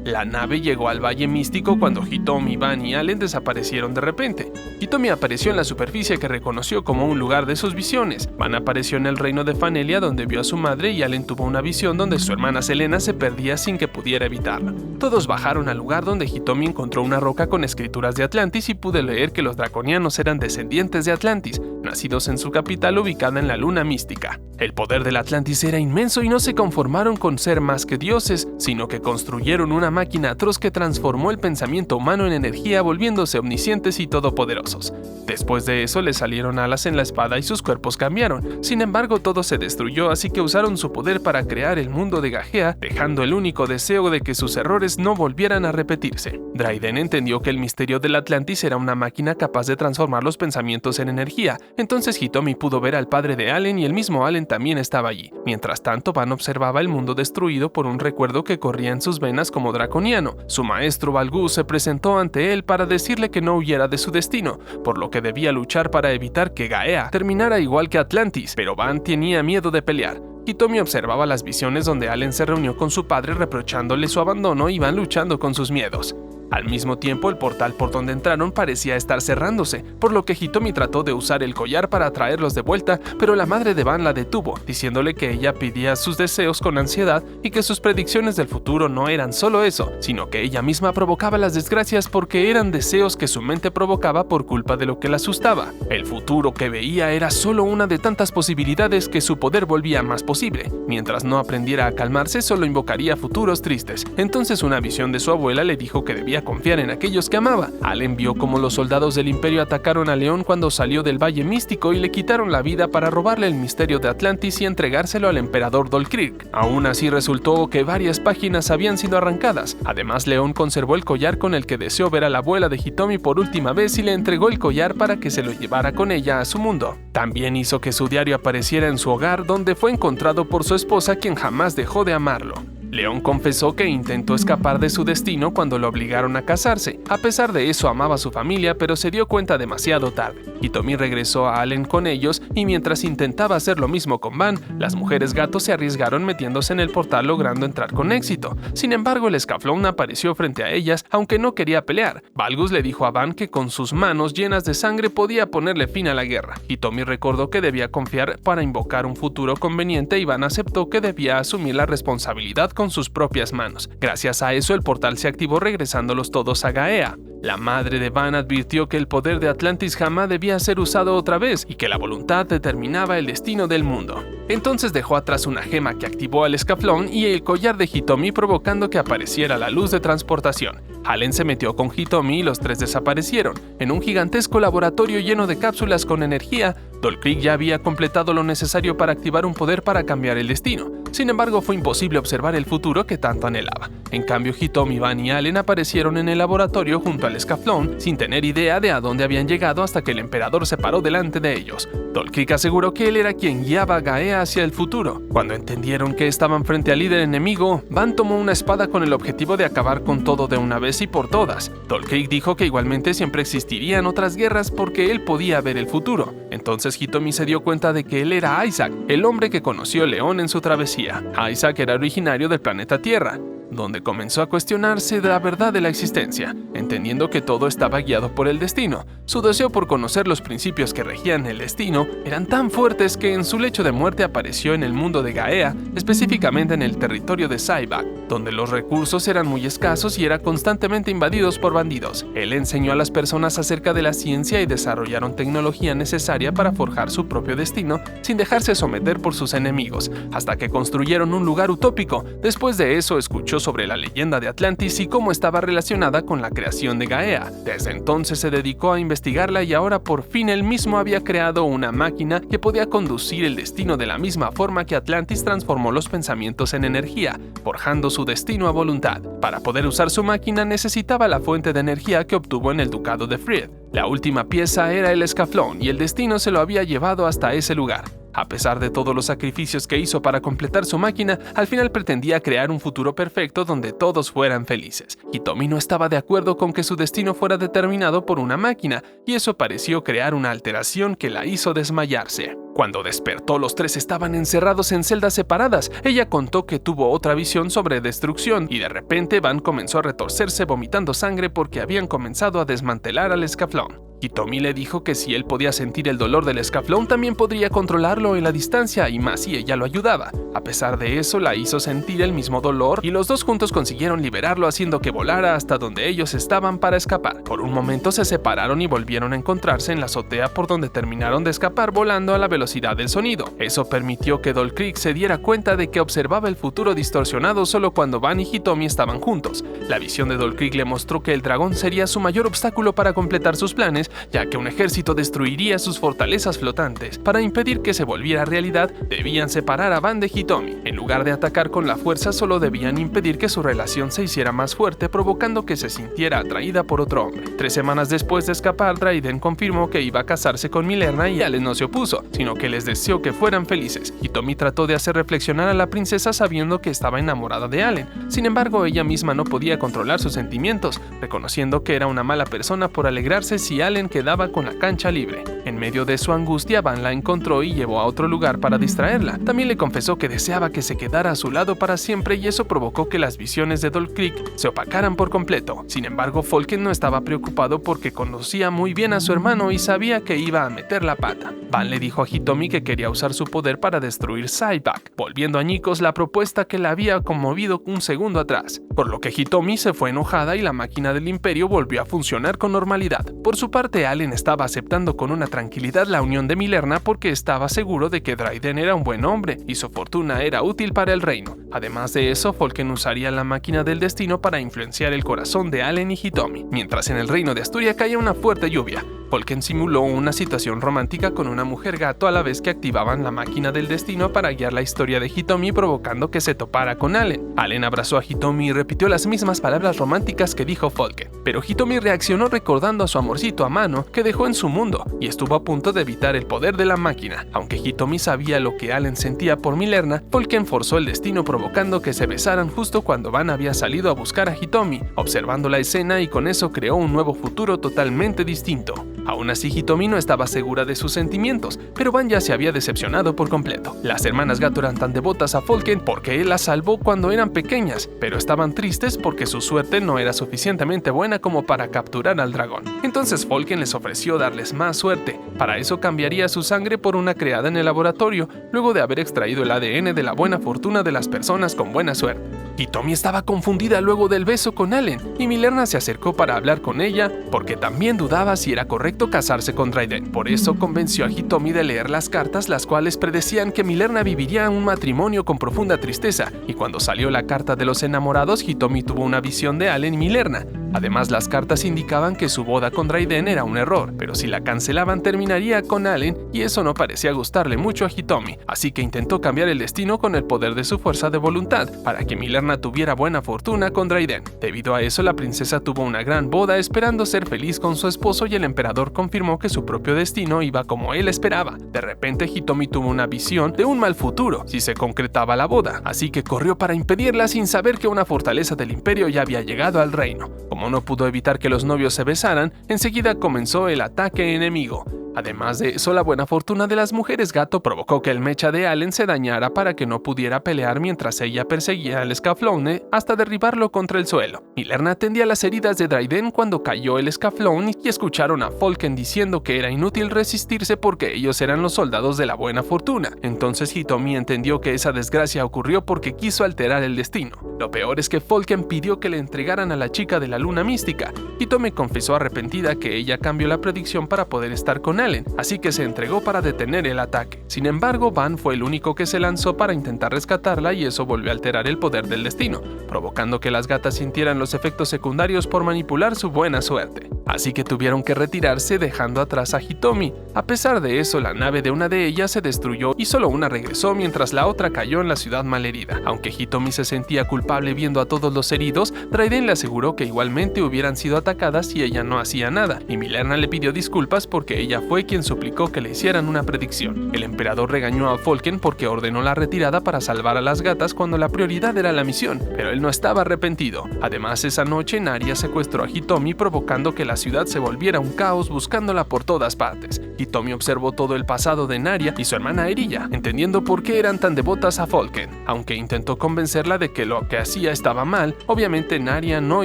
La nave llegó al Valle Místico cuando Hitomi, Van y Allen desaparecieron de repente. Hitomi apareció en la superficie que reconoció como un lugar de sus visiones. Van apareció en el reino de Fanelia donde vio a su madre y Allen tuvo una visión donde su hermana Selena se perdía sin que pudiera evitarlo. Todos bajaron al lugar donde Hitomi encontró una roca con escrituras de Atlantis y pude leer que los draconianos eran descendientes de Atlantis, nacidos en su capital ubicada en la luna mística. El poder del Atlantis era inmenso y no se conformaron con ser más que dioses, sino que construyeron una máquina atroz que transformó el pensamiento humano en energía, volviéndose omniscientes y todopoderosos. Después de eso les salieron alas en la espada y sus cuerpos cambiaron. Sin embargo, todo se destruyó, así que usaron su poder para crear el mundo de Gagea, dejando el único deseo de que sus errores no volvieran a repetirse. Dryden entendió que el misterio del Atlantis era una máquina capaz de transformar los pensamientos en energía. Entonces Hitomi pudo ver al padre de Allen y el mismo Allen también estaba allí. Mientras tanto, Van observaba el mundo destruido por un recuerdo que corría en sus venas como draconiano. Su maestro Balgus se presentó ante él para decirle que no huyera de su destino, por lo que debía luchar para evitar que Gaea terminara igual que Atlantis, pero Van tenía miedo de pelear. Hitomi observaba las visiones donde Allen se reunió con su padre reprochándole su abandono y Van luchando con sus miedos. Al mismo tiempo, el portal por donde entraron parecía estar cerrándose, por lo que Hitomi trató de usar el collar para traerlos de vuelta, pero la madre de Van la detuvo, diciéndole que ella pedía sus deseos con ansiedad y que sus predicciones del futuro no eran solo eso, sino que ella misma provocaba las desgracias porque eran deseos que su mente provocaba por culpa de lo que la asustaba. El futuro que veía era solo una de tantas posibilidades que su poder volvía más posible. Mientras no aprendiera a calmarse, solo invocaría futuros tristes. Entonces una visión de su abuela le dijo que debía confiar en aquellos que amaba. Allen vio cómo los soldados del Imperio atacaron a León cuando salió del Valle Místico y le quitaron la vida para robarle el misterio de Atlantis y entregárselo al emperador Dolkirk. Aún así resultó que varias páginas habían sido arrancadas. Además, León conservó el collar con el que deseó ver a la abuela de Hitomi por última vez y le entregó el collar para que se lo llevara con ella a su mundo. También hizo que su diario apareciera en su hogar, donde fue encontrado por su esposa, quien jamás dejó de amarlo. León confesó que intentó escapar de su destino cuando lo obligaron a casarse. A pesar de eso, amaba a su familia, pero se dio cuenta demasiado tarde. Hitomi regresó a Allen con ellos y mientras intentaba hacer lo mismo con Van, las mujeres gatos se arriesgaron metiéndose en el portal logrando entrar con éxito. Sin embargo, el escaflón apareció frente a ellas, aunque no quería pelear. Balgus le dijo a Van que con sus manos llenas de sangre podía ponerle fin a la guerra. Hitomi recordó que debía confiar para invocar un futuro conveniente y Van aceptó que debía asumir la responsabilidad con sus propias manos. Gracias a eso, el portal se activó regresándolos todos a Gaea. La madre de Van advirtió que el poder de Atlantis jamás debía ser usado otra vez y que la voluntad determinaba el destino del mundo. Entonces dejó atrás una gema que activó al escaflón y el collar de Hitomi provocando que apareciera la luz de transportación. Allen se metió con Hitomi y los tres desaparecieron. En un gigantesco laboratorio lleno de cápsulas con energía, Dolkirk ya había completado lo necesario para activar un poder para cambiar el destino. Sin embargo, fue imposible observar el futuro que tanto anhelaba. En cambio, Hitomi, Van y Allen aparecieron en el laboratorio junto al escaflón, sin tener idea de a dónde habían llegado hasta que el emperador se paró delante de ellos. Dolkirk aseguró que él era quien guiaba a Gaea hacia el futuro. Cuando entendieron que estaban frente al líder enemigo, Van tomó una espada con el objetivo de acabar con todo de una vez y por todas. Dolkirk dijo que igualmente siempre existirían otras guerras porque él podía ver el futuro. Entonces Hitomi se dio cuenta de que él era Isaac, el hombre que conoció León en su travesía. Isaac era originario del planeta Tierra, donde comenzó a cuestionarse de la verdad de la existencia, entendiendo que todo estaba guiado por el destino. Su deseo por conocer los principios que regían el destino eran tan fuertes que en su lecho de muerte apareció en el mundo de Gaea, específicamente en el territorio de Sybak, donde los recursos eran muy escasos y eran constantemente invadidos por bandidos. Él enseñó a las personas acerca de la ciencia y desarrollaron tecnología necesaria para forjar su propio destino sin dejarse someter por sus enemigos, hasta que construyeron un lugar utópico. Después de eso, escuchó sobre la leyenda de Atlantis y cómo estaba relacionada con la creación de Gaea. Desde entonces se dedicó a investigarla y ahora por fin él mismo había creado una máquina que podía conducir el destino de la misma forma que Atlantis transformó los pensamientos en energía, forjando su destino a voluntad. Para poder usar su máquina necesitaba la fuente de energía que obtuvo en el ducado de Fried. La última pieza era el escaflón y el destino se lo había llevado hasta ese lugar. A pesar de todos los sacrificios que hizo para completar su máquina, al final pretendía crear un futuro perfecto donde todos fueran felices. Hitomi no estaba de acuerdo con que su destino fuera determinado por una máquina, y eso pareció crear una alteración que la hizo desmayarse. Cuando despertó, los tres estaban encerrados en celdas separadas. Ella contó que tuvo otra visión sobre destrucción y de repente Van comenzó a retorcerse vomitando sangre porque habían comenzado a desmantelar al escaflón. Hitomi le dijo que si él podía sentir el dolor del escaflón, también podría controlarlo en la distancia y más si ella lo ayudaba. A pesar de eso, la hizo sentir el mismo dolor y los dos juntos consiguieron liberarlo haciendo que volara hasta donde ellos estaban para escapar. Por un momento se separaron y volvieron a encontrarse en la azotea por donde terminaron de escapar volando a la velocidad del sonido. Eso permitió que Doll Creek se diera cuenta de que observaba el futuro distorsionado solo cuando Van y Hitomi estaban juntos. La visión de Doll Creek le mostró que el dragón sería su mayor obstáculo para completar sus planes, ya que un ejército destruiría sus fortalezas flotantes. Para impedir que se volviera realidad, debían separar a Van de Hitomi. En lugar de atacar con la fuerza, solo debían impedir que su relación se hiciera más fuerte, provocando que se sintiera atraída por otro hombre. 3 semanas después de escapar, Dryden confirmó que iba a casarse con Milerna y Allen no se opuso, sino que les deseó que fueran felices. Hitomi trató de hacer reflexionar a la princesa sabiendo que estaba enamorada de Allen. Sin embargo, ella misma no podía controlar sus sentimientos, reconociendo que era una mala persona por alegrarse si Allen quedaba con la cancha libre. En medio de su angustia, Van la encontró y llevó a otro lugar para distraerla. También le confesó que deseaba que se quedara a su lado para siempre y eso provocó que las visiones de Doll Creek se opacaran por completo. Sin embargo, Falken no estaba preocupado porque conocía muy bien a su hermano y sabía que iba a meter la pata. Van le dijo a Hitomi que quería usar su poder para destruir Saiback, volviendo añicos la propuesta que la había conmovido un segundo atrás, por lo que Hitomi se fue enojada y la máquina del imperio volvió a funcionar con normalidad. Por su parte, Allen estaba aceptando con una tranquilidad la unión de Milerna porque estaba seguro de que Dryden era un buen hombre y su fortuna era útil para el reino. Además de eso, Falken usaría la máquina del destino para influenciar el corazón de Allen y Hitomi. Mientras en el reino de Asturia caía una fuerte lluvia, Falken simuló una situación romántica con una mujer gato a la vez que activaban la máquina del destino para guiar la historia de Hitomi, provocando que se topara con Allen. Allen abrazó a Hitomi y repitió las mismas palabras románticas que dijo Falken, pero Hitomi reaccionó recordando a su amorcito a mano que dejó en su mundo y estuvo a punto de evitar el poder de la máquina. Aunque Hitomi sabía lo que Allen sentía por Milerna, Falken forzó el destino provocando que se besaran justo cuando Van había salido a buscar a Hitomi, observando la escena y con eso creó un nuevo futuro totalmente distinto. Aún así, Hitomi no estaba segura de sus sentimientos, pero Van ya se había decepcionado por completo. Las hermanas gato eran tan devotas a Falken porque él las salvó cuando eran pequeñas, pero estaban tristes porque su suerte no era suficientemente buena como para capturar al dragón. Entonces Falken les ofreció darles más suerte. Para eso cambiaría su sangre por una creada en el laboratorio, luego de haber extraído el ADN de la buena fortuna de las personas con buena suerte. Hitomi estaba confundida luego del beso con Allen, y Milerna se acercó para hablar con ella porque también dudaba si era correcto casarse con Dryden. Por eso convenció a Hitomi de leer las cartas, las cuales predecían que Milerna viviría un matrimonio con profunda tristeza, y cuando salió la carta de los enamorados, Hitomi tuvo una visión de Allen y Milerna. Además, las cartas indicaban que su boda con Dryden era un error, pero si la cancelaban terminaría con Allen y eso no parecía gustarle mucho a Hitomi, así que intentó cambiar el destino con el poder de su fuerza de voluntad para que Milerna tuviera buena fortuna con Dryden. Debido a eso, la princesa tuvo una gran boda esperando ser feliz con su esposo y el emperador confirmó que su propio destino iba como él esperaba. De repente, Hitomi tuvo una visión de un mal futuro si se concretaba la boda, así que corrió para impedirla sin saber que una fortaleza del imperio ya había llegado al reino. Como no pudo evitar que los novios se besaran, enseguida comenzó el ataque enemigo. Además de eso, la buena fortuna de las mujeres gato provocó que el mecha de Allen se dañara para que no pudiera pelear mientras ella perseguía al escaflón hasta derribarlo contra el suelo. Milerna atendía las heridas de Dryden cuando cayó el escaflón y escucharon a Falken diciendo que era inútil resistirse porque ellos eran los soldados de la buena fortuna. Entonces Hitomi entendió que esa desgracia ocurrió porque quiso alterar el destino. Lo peor es que Falken pidió que le entregaran a la chica de la luna mística. Hitomi confesó arrepentida que ella cambió la predicción para poder estar con Allen, así que se entregó para detener el ataque. Sin embargo, Van fue el único que se lanzó para intentar rescatarla y eso volvió a alterar el poder del destino, provocando que las gatas sintieran los efectos secundarios por manipular su buena suerte. Así que tuvieron que retirarse dejando atrás a Hitomi. A pesar de eso, la nave de una de ellas se destruyó y solo una regresó mientras la otra cayó en la ciudad malherida. Aunque Hitomi se sentía culpable viendo a todos los heridos, Raiden le aseguró que igualmente hubieran sido atacadas si ella no hacía nada, y Milerna le pidió disculpas porque ella fue quien suplicó que le hicieran una predicción. El emperador regañó a Falken porque ordenó la retirada para salvar a las gatas cuando la prioridad era la misión, pero él no estaba arrepentido. Además, esa noche Naria secuestró a Hitomi provocando que la ciudad se volviera un caos buscándola por todas partes. Hitomi observó todo el pasado de Naria y su hermana Eriya, entendiendo por qué eran tan devotas a Falken. Aunque intentó convencerla de que lo que hacía estaba mal, obviamente Naria no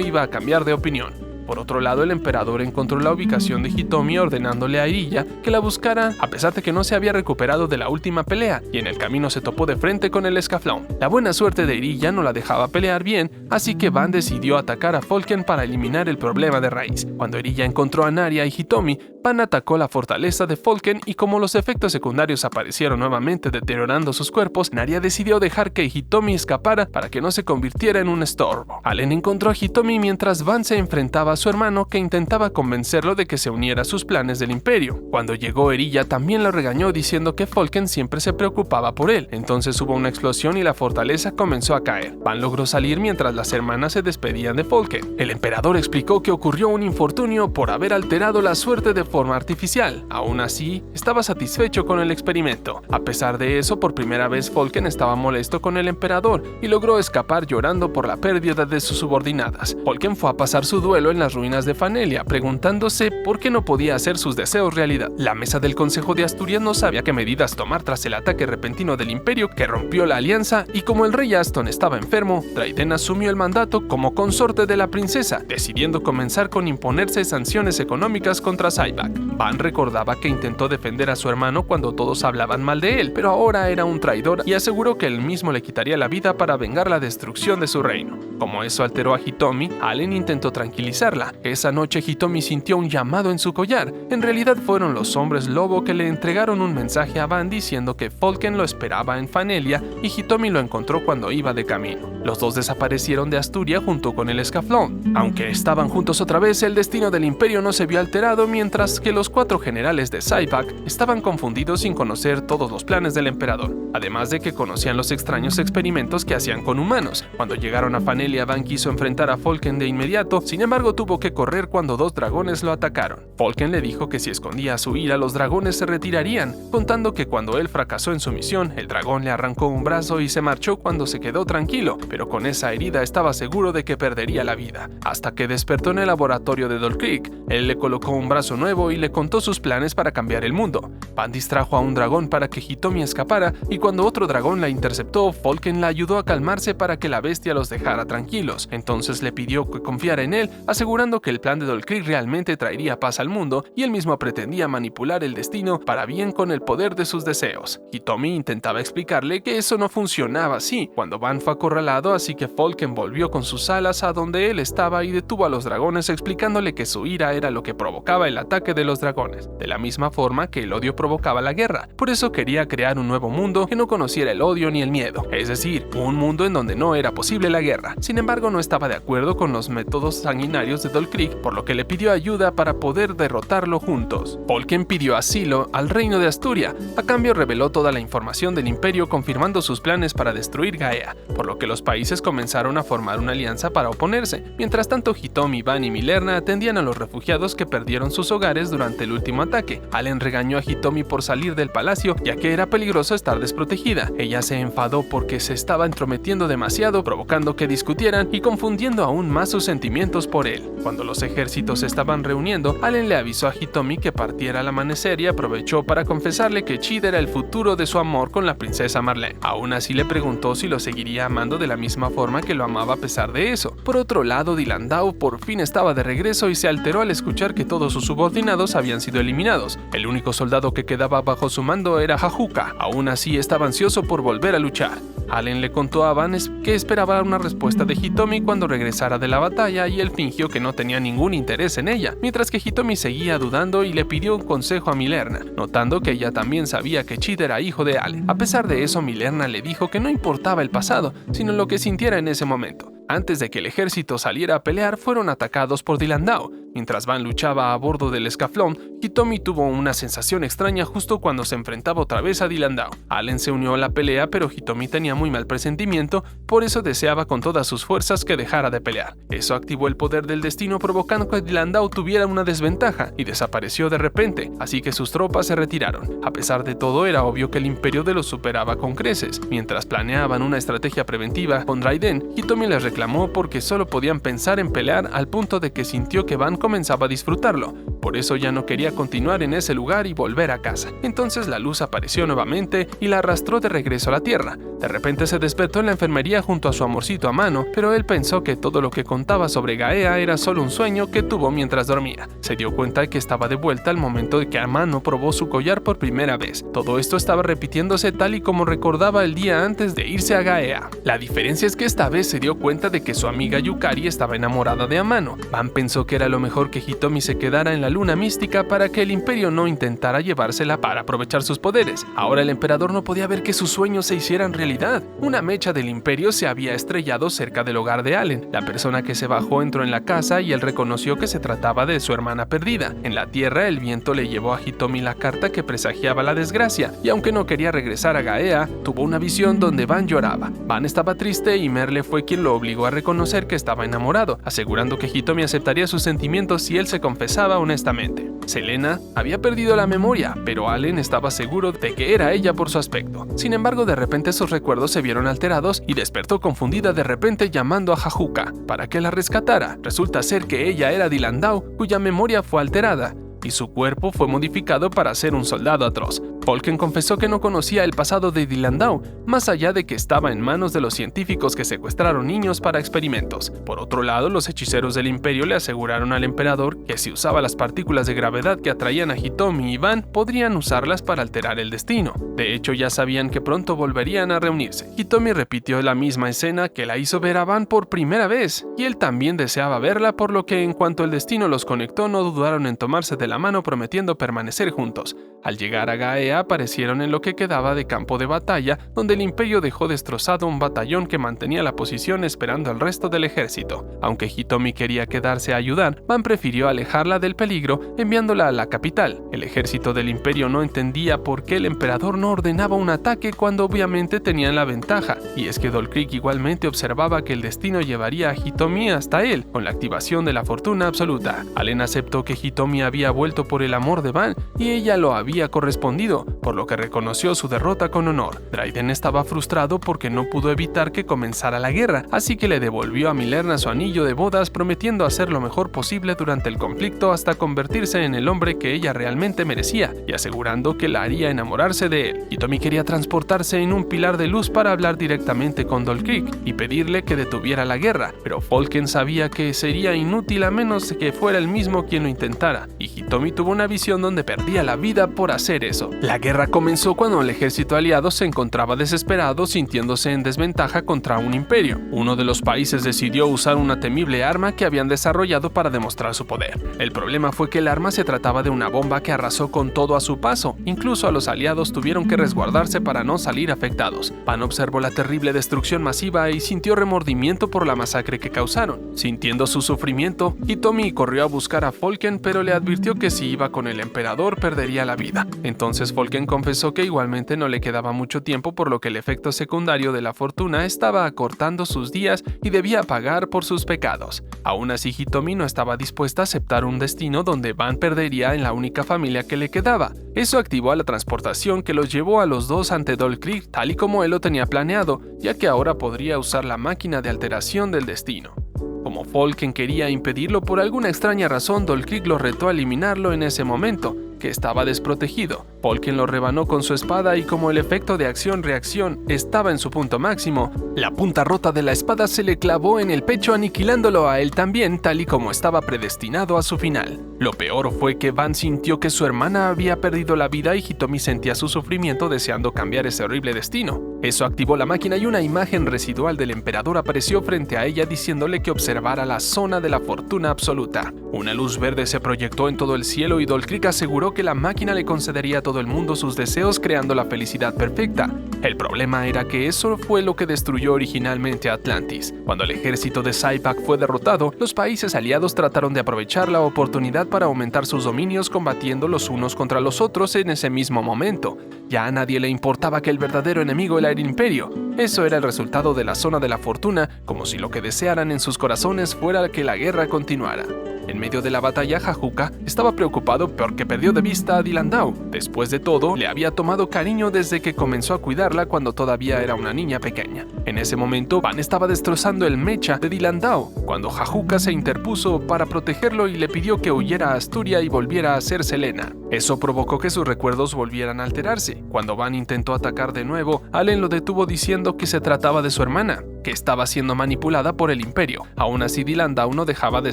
iba a cambiar de opinión. Por otro lado, el emperador encontró la ubicación de Hitomi ordenándole a Eriya que la buscara a pesar de que no se había recuperado de la última pelea y en el camino se topó de frente con el escaflón. La buena suerte de Eriya no la dejaba pelear bien, así que Van decidió atacar a Falken para eliminar el problema de raíz. Cuando Eriya encontró a Naria y Hitomi, Van atacó la fortaleza de Falken y como los efectos secundarios aparecieron nuevamente deteriorando sus cuerpos, Naria decidió dejar que Hitomi escapara para que no se convirtiera en un estorbo. Allen encontró a Hitomi mientras Van se enfrentaba a su hermano que intentaba convencerlo de que se uniera a sus planes del imperio. Cuando llegó Eriya también lo regañó diciendo que Falken siempre se preocupaba por él. Entonces hubo una explosión y la fortaleza comenzó a caer. Van logró salir mientras las hermanas se despedían de Falken. El emperador explicó que ocurrió un infortunio por haber alterado la suerte de forma artificial. Aún así, estaba satisfecho con el experimento. A pesar de eso, por primera vez Falken estaba molesto con el emperador y logró escapar llorando por la pérdida de sus subordinadas. Falken fue a pasar su duelo en las ruinas de Fanelia, preguntándose por qué no podía hacer sus deseos realidad. La mesa del Consejo de Asturias no sabía qué medidas tomar tras el ataque repentino del imperio que rompió la alianza y como el rey Aston estaba enfermo, Raiden asumió el mandato como consorte de la princesa, decidiendo comenzar con imponerse sanciones económicas contra Sybak. Van recordaba que intentó defender a su hermano cuando todos hablaban mal de él, pero ahora era un traidor y aseguró que él mismo le quitaría la vida para vengar la destrucción de su reino. Como eso alteró a Hitomi, Allen intentó tranquilizarla. Esa noche Hitomi sintió un llamado en su collar. En realidad fueron los hombres lobo que le entregaron un mensaje a Van diciendo que Falken lo esperaba en Fanelia y Hitomi lo encontró cuando iba de camino. Los dos desaparecieron de Asturia junto con el escaflón. Aunque estaban juntos otra vez, el destino del imperio no se vio alterado mientras que los 4 generales de Sybak estaban confundidos sin conocer todos los planes del emperador, además de que conocían los extraños experimentos que hacían con humanos. Cuando llegaron a Fanelia, Van quiso enfrentar a Falken de inmediato, sin embargo tuvo que correr cuando 2 dragones lo atacaron. Falken le dijo que si escondía su ira, los dragones se retirarían, contando que cuando él fracasó en su misión, el dragón le arrancó un brazo y se marchó cuando se quedó tranquilo, pero con esa herida estaba seguro de que perdería la vida. Hasta que despertó en el laboratorio de Dolkreek, él le colocó un brazo nuevo y le contó sus planes para cambiar el mundo. Van distrajo a un dragón para que Hitomi escapara y cuando otro dragón la interceptó, Falken la ayudó a calmarse para que la bestia los dejara tranquilos. Entonces le pidió que confiara en él, asegurando que el plan de Dolkreek realmente traería paz al mundo y él mismo pretendía manipular el destino para bien con el poder de sus deseos. Hitomi intentaba explicarle que eso no funcionaba así cuando Van fue acorralado, así que Falken volvió con sus alas a donde él estaba y detuvo a los dragones explicándole que su ira era lo que provocaba el ataque de los dragones, de la misma forma que el odio provocaba la guerra. Por eso quería crear un nuevo mundo que no conociera el odio ni el miedo, es decir, un mundo en donde no era posible la guerra. Sin embargo, no estaba de acuerdo con los métodos sanguinarios de Dolkreek, por lo que le pidió ayuda para poder derrotarlo juntos. Falken pidió asilo al reino de Asturia, a cambio reveló toda la información del imperio confirmando sus planes para destruir Gaea, por lo que los países comenzaron a formar una alianza para oponerse. Mientras tanto, Hitomi, Van y Milerna atendían a los refugiados que perdieron sus hogares durante el último ataque. Allen regañó a Hitomi por salir del palacio, ya que era peligroso estar desprotegida. Ella se enfadó porque se estaba entrometiendo demasiado, provocando que discutieran y confundiendo aún más sus sentimientos por él. Cuando los ejércitos se estaban reuniendo, Allen le avisó a Hitomi que partiera al amanecer y aprovechó para confesarle que Chid era el futuro de su amor con la princesa Marlene. Aún así le preguntó si lo seguiría amando de la misma forma que lo amaba a pesar de eso. Por otro lado, Dilandau por fin estaba de regreso y se alteró al escuchar que todos sus subordinados habían sido eliminados. El único soldado que quedaba bajo su mando era Hajuka. Aún así estaba ansioso por volver a luchar. Allen le contó a Van que esperaba una respuesta de Hitomi cuando regresara de la batalla y él fingió que que no tenía ningún interés en ella, mientras que Hitomi seguía dudando y le pidió un consejo a Milerna, notando que ella también sabía que Chid era hijo de Allen. A pesar de eso, Milerna le dijo que no importaba el pasado, sino lo que sintiera en ese momento. Antes de que el ejército saliera a pelear, fueron atacados por Dylan Dao. Mientras Van luchaba a bordo del escaflón, Hitomi tuvo una sensación extraña justo cuando se enfrentaba otra vez a Dylan Dao. Allen se unió a la pelea, pero Hitomi tenía muy mal presentimiento, por eso deseaba con todas sus fuerzas que dejara de pelear. Eso activó el poder del destino, provocando que Dylan Dao tuviera una desventaja y desapareció de repente, así que sus tropas se retiraron. A pesar de todo, era obvio que el imperio de los superaba con creces. Mientras planeaban una estrategia preventiva con Raiden, Hitomi les reclamó porque solo podían pensar en pelear, al punto de que sintió que Van comenzaba a disfrutarlo. Por eso ya no quería continuar en ese lugar y volver a casa. Entonces la luz apareció nuevamente y la arrastró de regreso a la tierra. De repente se despertó en la enfermería junto a su amorcito Amano, pero él pensó que todo lo que contaba sobre Gaea era solo un sueño que tuvo mientras dormía. Se dio cuenta de que estaba de vuelta al momento de que Amano probó su collar por primera vez. Todo esto estaba repitiéndose tal y como recordaba el día antes de irse a Gaea. La diferencia es que esta vez se dio cuenta de que su amiga Yukari estaba enamorada de Amano. Van pensó que era lo mejor que Hitomi se quedara en la luna mística para que el imperio no intentara llevársela para aprovechar sus poderes. Ahora el emperador no podía ver que sus sueños se hicieran realidad. Una mecha del imperio se había estrellado cerca del hogar de Allen. La persona que se bajó entró en la casa y él reconoció que se trataba de su hermana perdida. En la tierra, el viento le llevó a Hitomi la carta que presagiaba la desgracia, y aunque no quería regresar a Gaea, tuvo una visión donde Van lloraba. Van estaba triste y Merle fue quien lo obligó a reconocer que estaba enamorado, asegurando que Hitomi aceptaría sus sentimientos si él se confesaba honestamente. Selena había perdido la memoria, pero Allen estaba seguro de que era ella por su aspecto. Sin embargo, de repente sus recuerdos se vieron alterados y despertó confundida de repente llamando a Hajuka para que la rescatara. Resulta ser que ella era Dylan Dao, cuya memoria fue alterada, y su cuerpo fue modificado para ser un soldado atroz. Falken confesó que no conocía el pasado de Dylan Dao, más allá de que estaba en manos de los científicos que secuestraron niños para experimentos. Por otro lado, los hechiceros del imperio le aseguraron al emperador que si usaba las partículas de gravedad que atraían a Hitomi y Van, podrían usarlas para alterar el destino. De hecho, ya sabían que pronto volverían a reunirse. Hitomi repitió la misma escena que la hizo ver a Van por primera vez, y él también deseaba verla, por lo que en cuanto el destino los conectó, no dudaron en tomarse de la mano prometiendo permanecer juntos. Al llegar a Gaea, aparecieron en lo que quedaba de campo de batalla, donde el imperio dejó destrozado un batallón que mantenía la posición esperando al resto del ejército. Aunque Hitomi quería quedarse a ayudar, Van prefirió alejarla del peligro, enviándola a la capital. El ejército del imperio no entendía por qué el emperador no ordenaba un ataque cuando obviamente tenían la ventaja, y es que Dolkrik igualmente observaba que el destino llevaría a Hitomi hasta él, con la activación de la fortuna absoluta. Allen aceptó que Hitomi había vuelto por el amor de Van, y ella lo había correspondido, por lo que reconoció su derrota con honor. Raiden estaba frustrado porque no pudo evitar que comenzara la guerra, así que le devolvió a Milerna su anillo de bodas, prometiendo hacer lo mejor posible durante el conflicto hasta convertirse en el hombre que ella realmente merecía, y asegurando que la haría enamorarse de él. Hitomi quería transportarse en un pilar de luz para hablar directamente con Dolkrik y pedirle que detuviera la guerra, pero Falken sabía que sería inútil a menos que fuera él mismo quien lo intentara, y Hitomi tuvo una visión donde perdía la vida por hacer eso. La guerra comenzó cuando el ejército aliado se encontraba desesperado, sintiéndose en desventaja contra un imperio. Uno de los países decidió usar una temible arma que habían desarrollado para demostrar su poder. El problema fue que el arma se trataba de una bomba que arrasó con todo a su paso. Incluso a los aliados tuvieron que resguardarse para no salir afectados. Van observó la terrible destrucción masiva y sintió remordimiento por la masacre que causaron. Sintiendo su sufrimiento, Hitomi corrió a buscar a Falken, pero le advirtió que si iba con el emperador perdería la vida. Entonces Falken confesó que igualmente no le quedaba mucho tiempo, por lo que el efecto secundario de la fortuna estaba acortando sus días y debía pagar por sus pecados. Aún así, Hitomi no estaba dispuesta a aceptar un destino donde Van perdería en la única familia que le quedaba. Eso activó a la transportación que los llevó a los dos ante Dolkrik, tal y como él lo tenía planeado, ya que ahora podría usar la máquina de alteración del destino. Como Falken quería impedirlo, por alguna extraña razón Dolkrik lo retó a eliminarlo en ese momento, que estaba desprotegido. Paul quien lo rebanó con su espada y como el efecto de acción-reacción estaba en su punto máximo, la punta rota de la espada se le clavó en el pecho aniquilándolo a él también tal y como estaba predestinado a su final. Lo peor fue que Van sintió que su hermana había perdido la vida y Hitomi sentía su sufrimiento deseando cambiar ese horrible destino. Eso activó la máquina y una imagen residual del emperador apareció frente a ella diciéndole que observara la zona de la fortuna absoluta. Una luz verde se proyectó en todo el cielo y Dolkrik aseguró que la máquina le concedería a todo el mundo sus deseos creando la felicidad perfecta. El problema era que eso fue lo que destruyó originalmente a Atlantis. Cuando el ejército de Saipak fue derrotado, los países aliados trataron de aprovechar la oportunidad para aumentar sus dominios combatiendo los unos contra los otros en ese mismo momento. Ya a nadie le importaba que el verdadero enemigo era el imperio. Eso era el resultado de la zona de la fortuna, como si lo que desearan en sus corazones fuera que la guerra continuara. En medio de la batalla, Hajuka estaba preocupado porque perdió de vista a Dilandau. Después de todo, le había tomado cariño desde que comenzó a cuidarla cuando todavía era una niña pequeña. En ese momento, Van estaba destrozando el mecha de Dilandau, cuando Hajuka se interpuso para protegerlo y le pidió que huyera a Asturia y volviera a ser Selena. Eso provocó que sus recuerdos volvieran a alterarse. Cuando Van intentó atacar de nuevo, Allen lo detuvo diciendo que se trataba de su hermana, que estaba siendo manipulada por el imperio. Aún así, Dilandau no dejaba de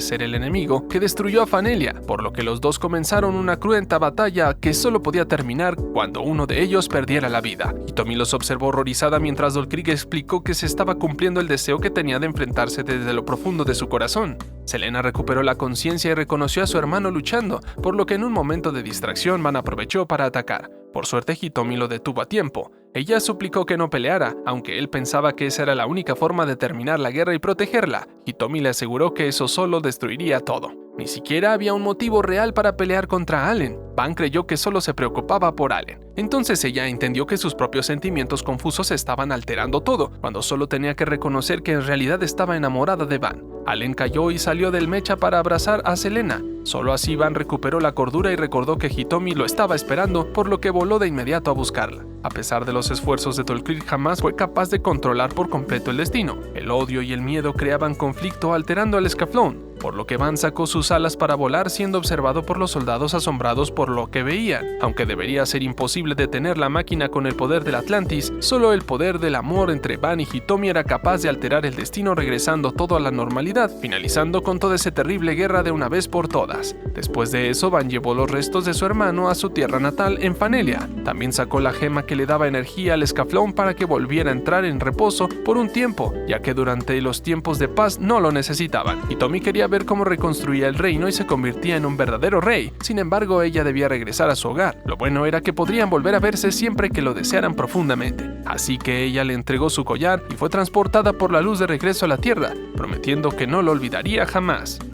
ser el enemigo que destruyó a Fanelia, por lo que los dos comenzaron una cruenta batalla que solo podía terminar cuando uno de ellos perdiera la vida. Hitomi los observó horrorizada mientras Dolkrik explicó que se estaba cumpliendo el deseo que tenía de enfrentarse desde lo profundo de su corazón. Selena recuperó la conciencia y reconoció a su hermano luchando, por lo que en un momento de distracción Van aprovechó para atacar. Por suerte, Hitomi lo detuvo a tiempo. Ella suplicó que no peleara, aunque él pensaba que esa era la única forma de terminar la guerra y protegerla. Hitomi le aseguró que eso solo destruiría todo. Ni siquiera había un motivo real para pelear contra Allen. Van creyó que solo se preocupaba por Allen. Entonces ella entendió que sus propios sentimientos confusos estaban alterando todo, cuando solo tenía que reconocer que en realidad estaba enamorada de Van. Allen cayó y salió del mecha para abrazar a Selena. Solo así Van recuperó la cordura y recordó que Hitomi lo estaba esperando, por lo que voló de inmediato a buscarla. A pesar de los esfuerzos de Dolkrik, jamás fue capaz de controlar por completo el destino. El odio y el miedo creaban conflicto alterando al escaflón, por lo que Van sacó sus alas para volar siendo observado por los soldados asombrados por lo que veían. Aunque debería ser imposible detener la máquina con el poder del Atlantis, solo el poder del amor entre Van y Hitomi era capaz de alterar el destino regresando todo a la normalidad, finalizando con toda esa terrible guerra de una vez por todas. Después de eso, Van llevó los restos de su hermano a su tierra natal en Fanelia. También sacó la gema que le daba energía al escaflón para que volviera a entrar en reposo por un tiempo, ya que durante los tiempos de paz no lo necesitaban. Hitomi quería ver cómo reconstruía el reino y se convertía en un verdadero rey. Sin embargo, ella debía regresar a su hogar. Lo bueno era que podrían volver a verse siempre que lo desearan profundamente. Así que ella le entregó su collar y fue transportada por la luz de regreso a la tierra, prometiendo que no lo olvidaría jamás.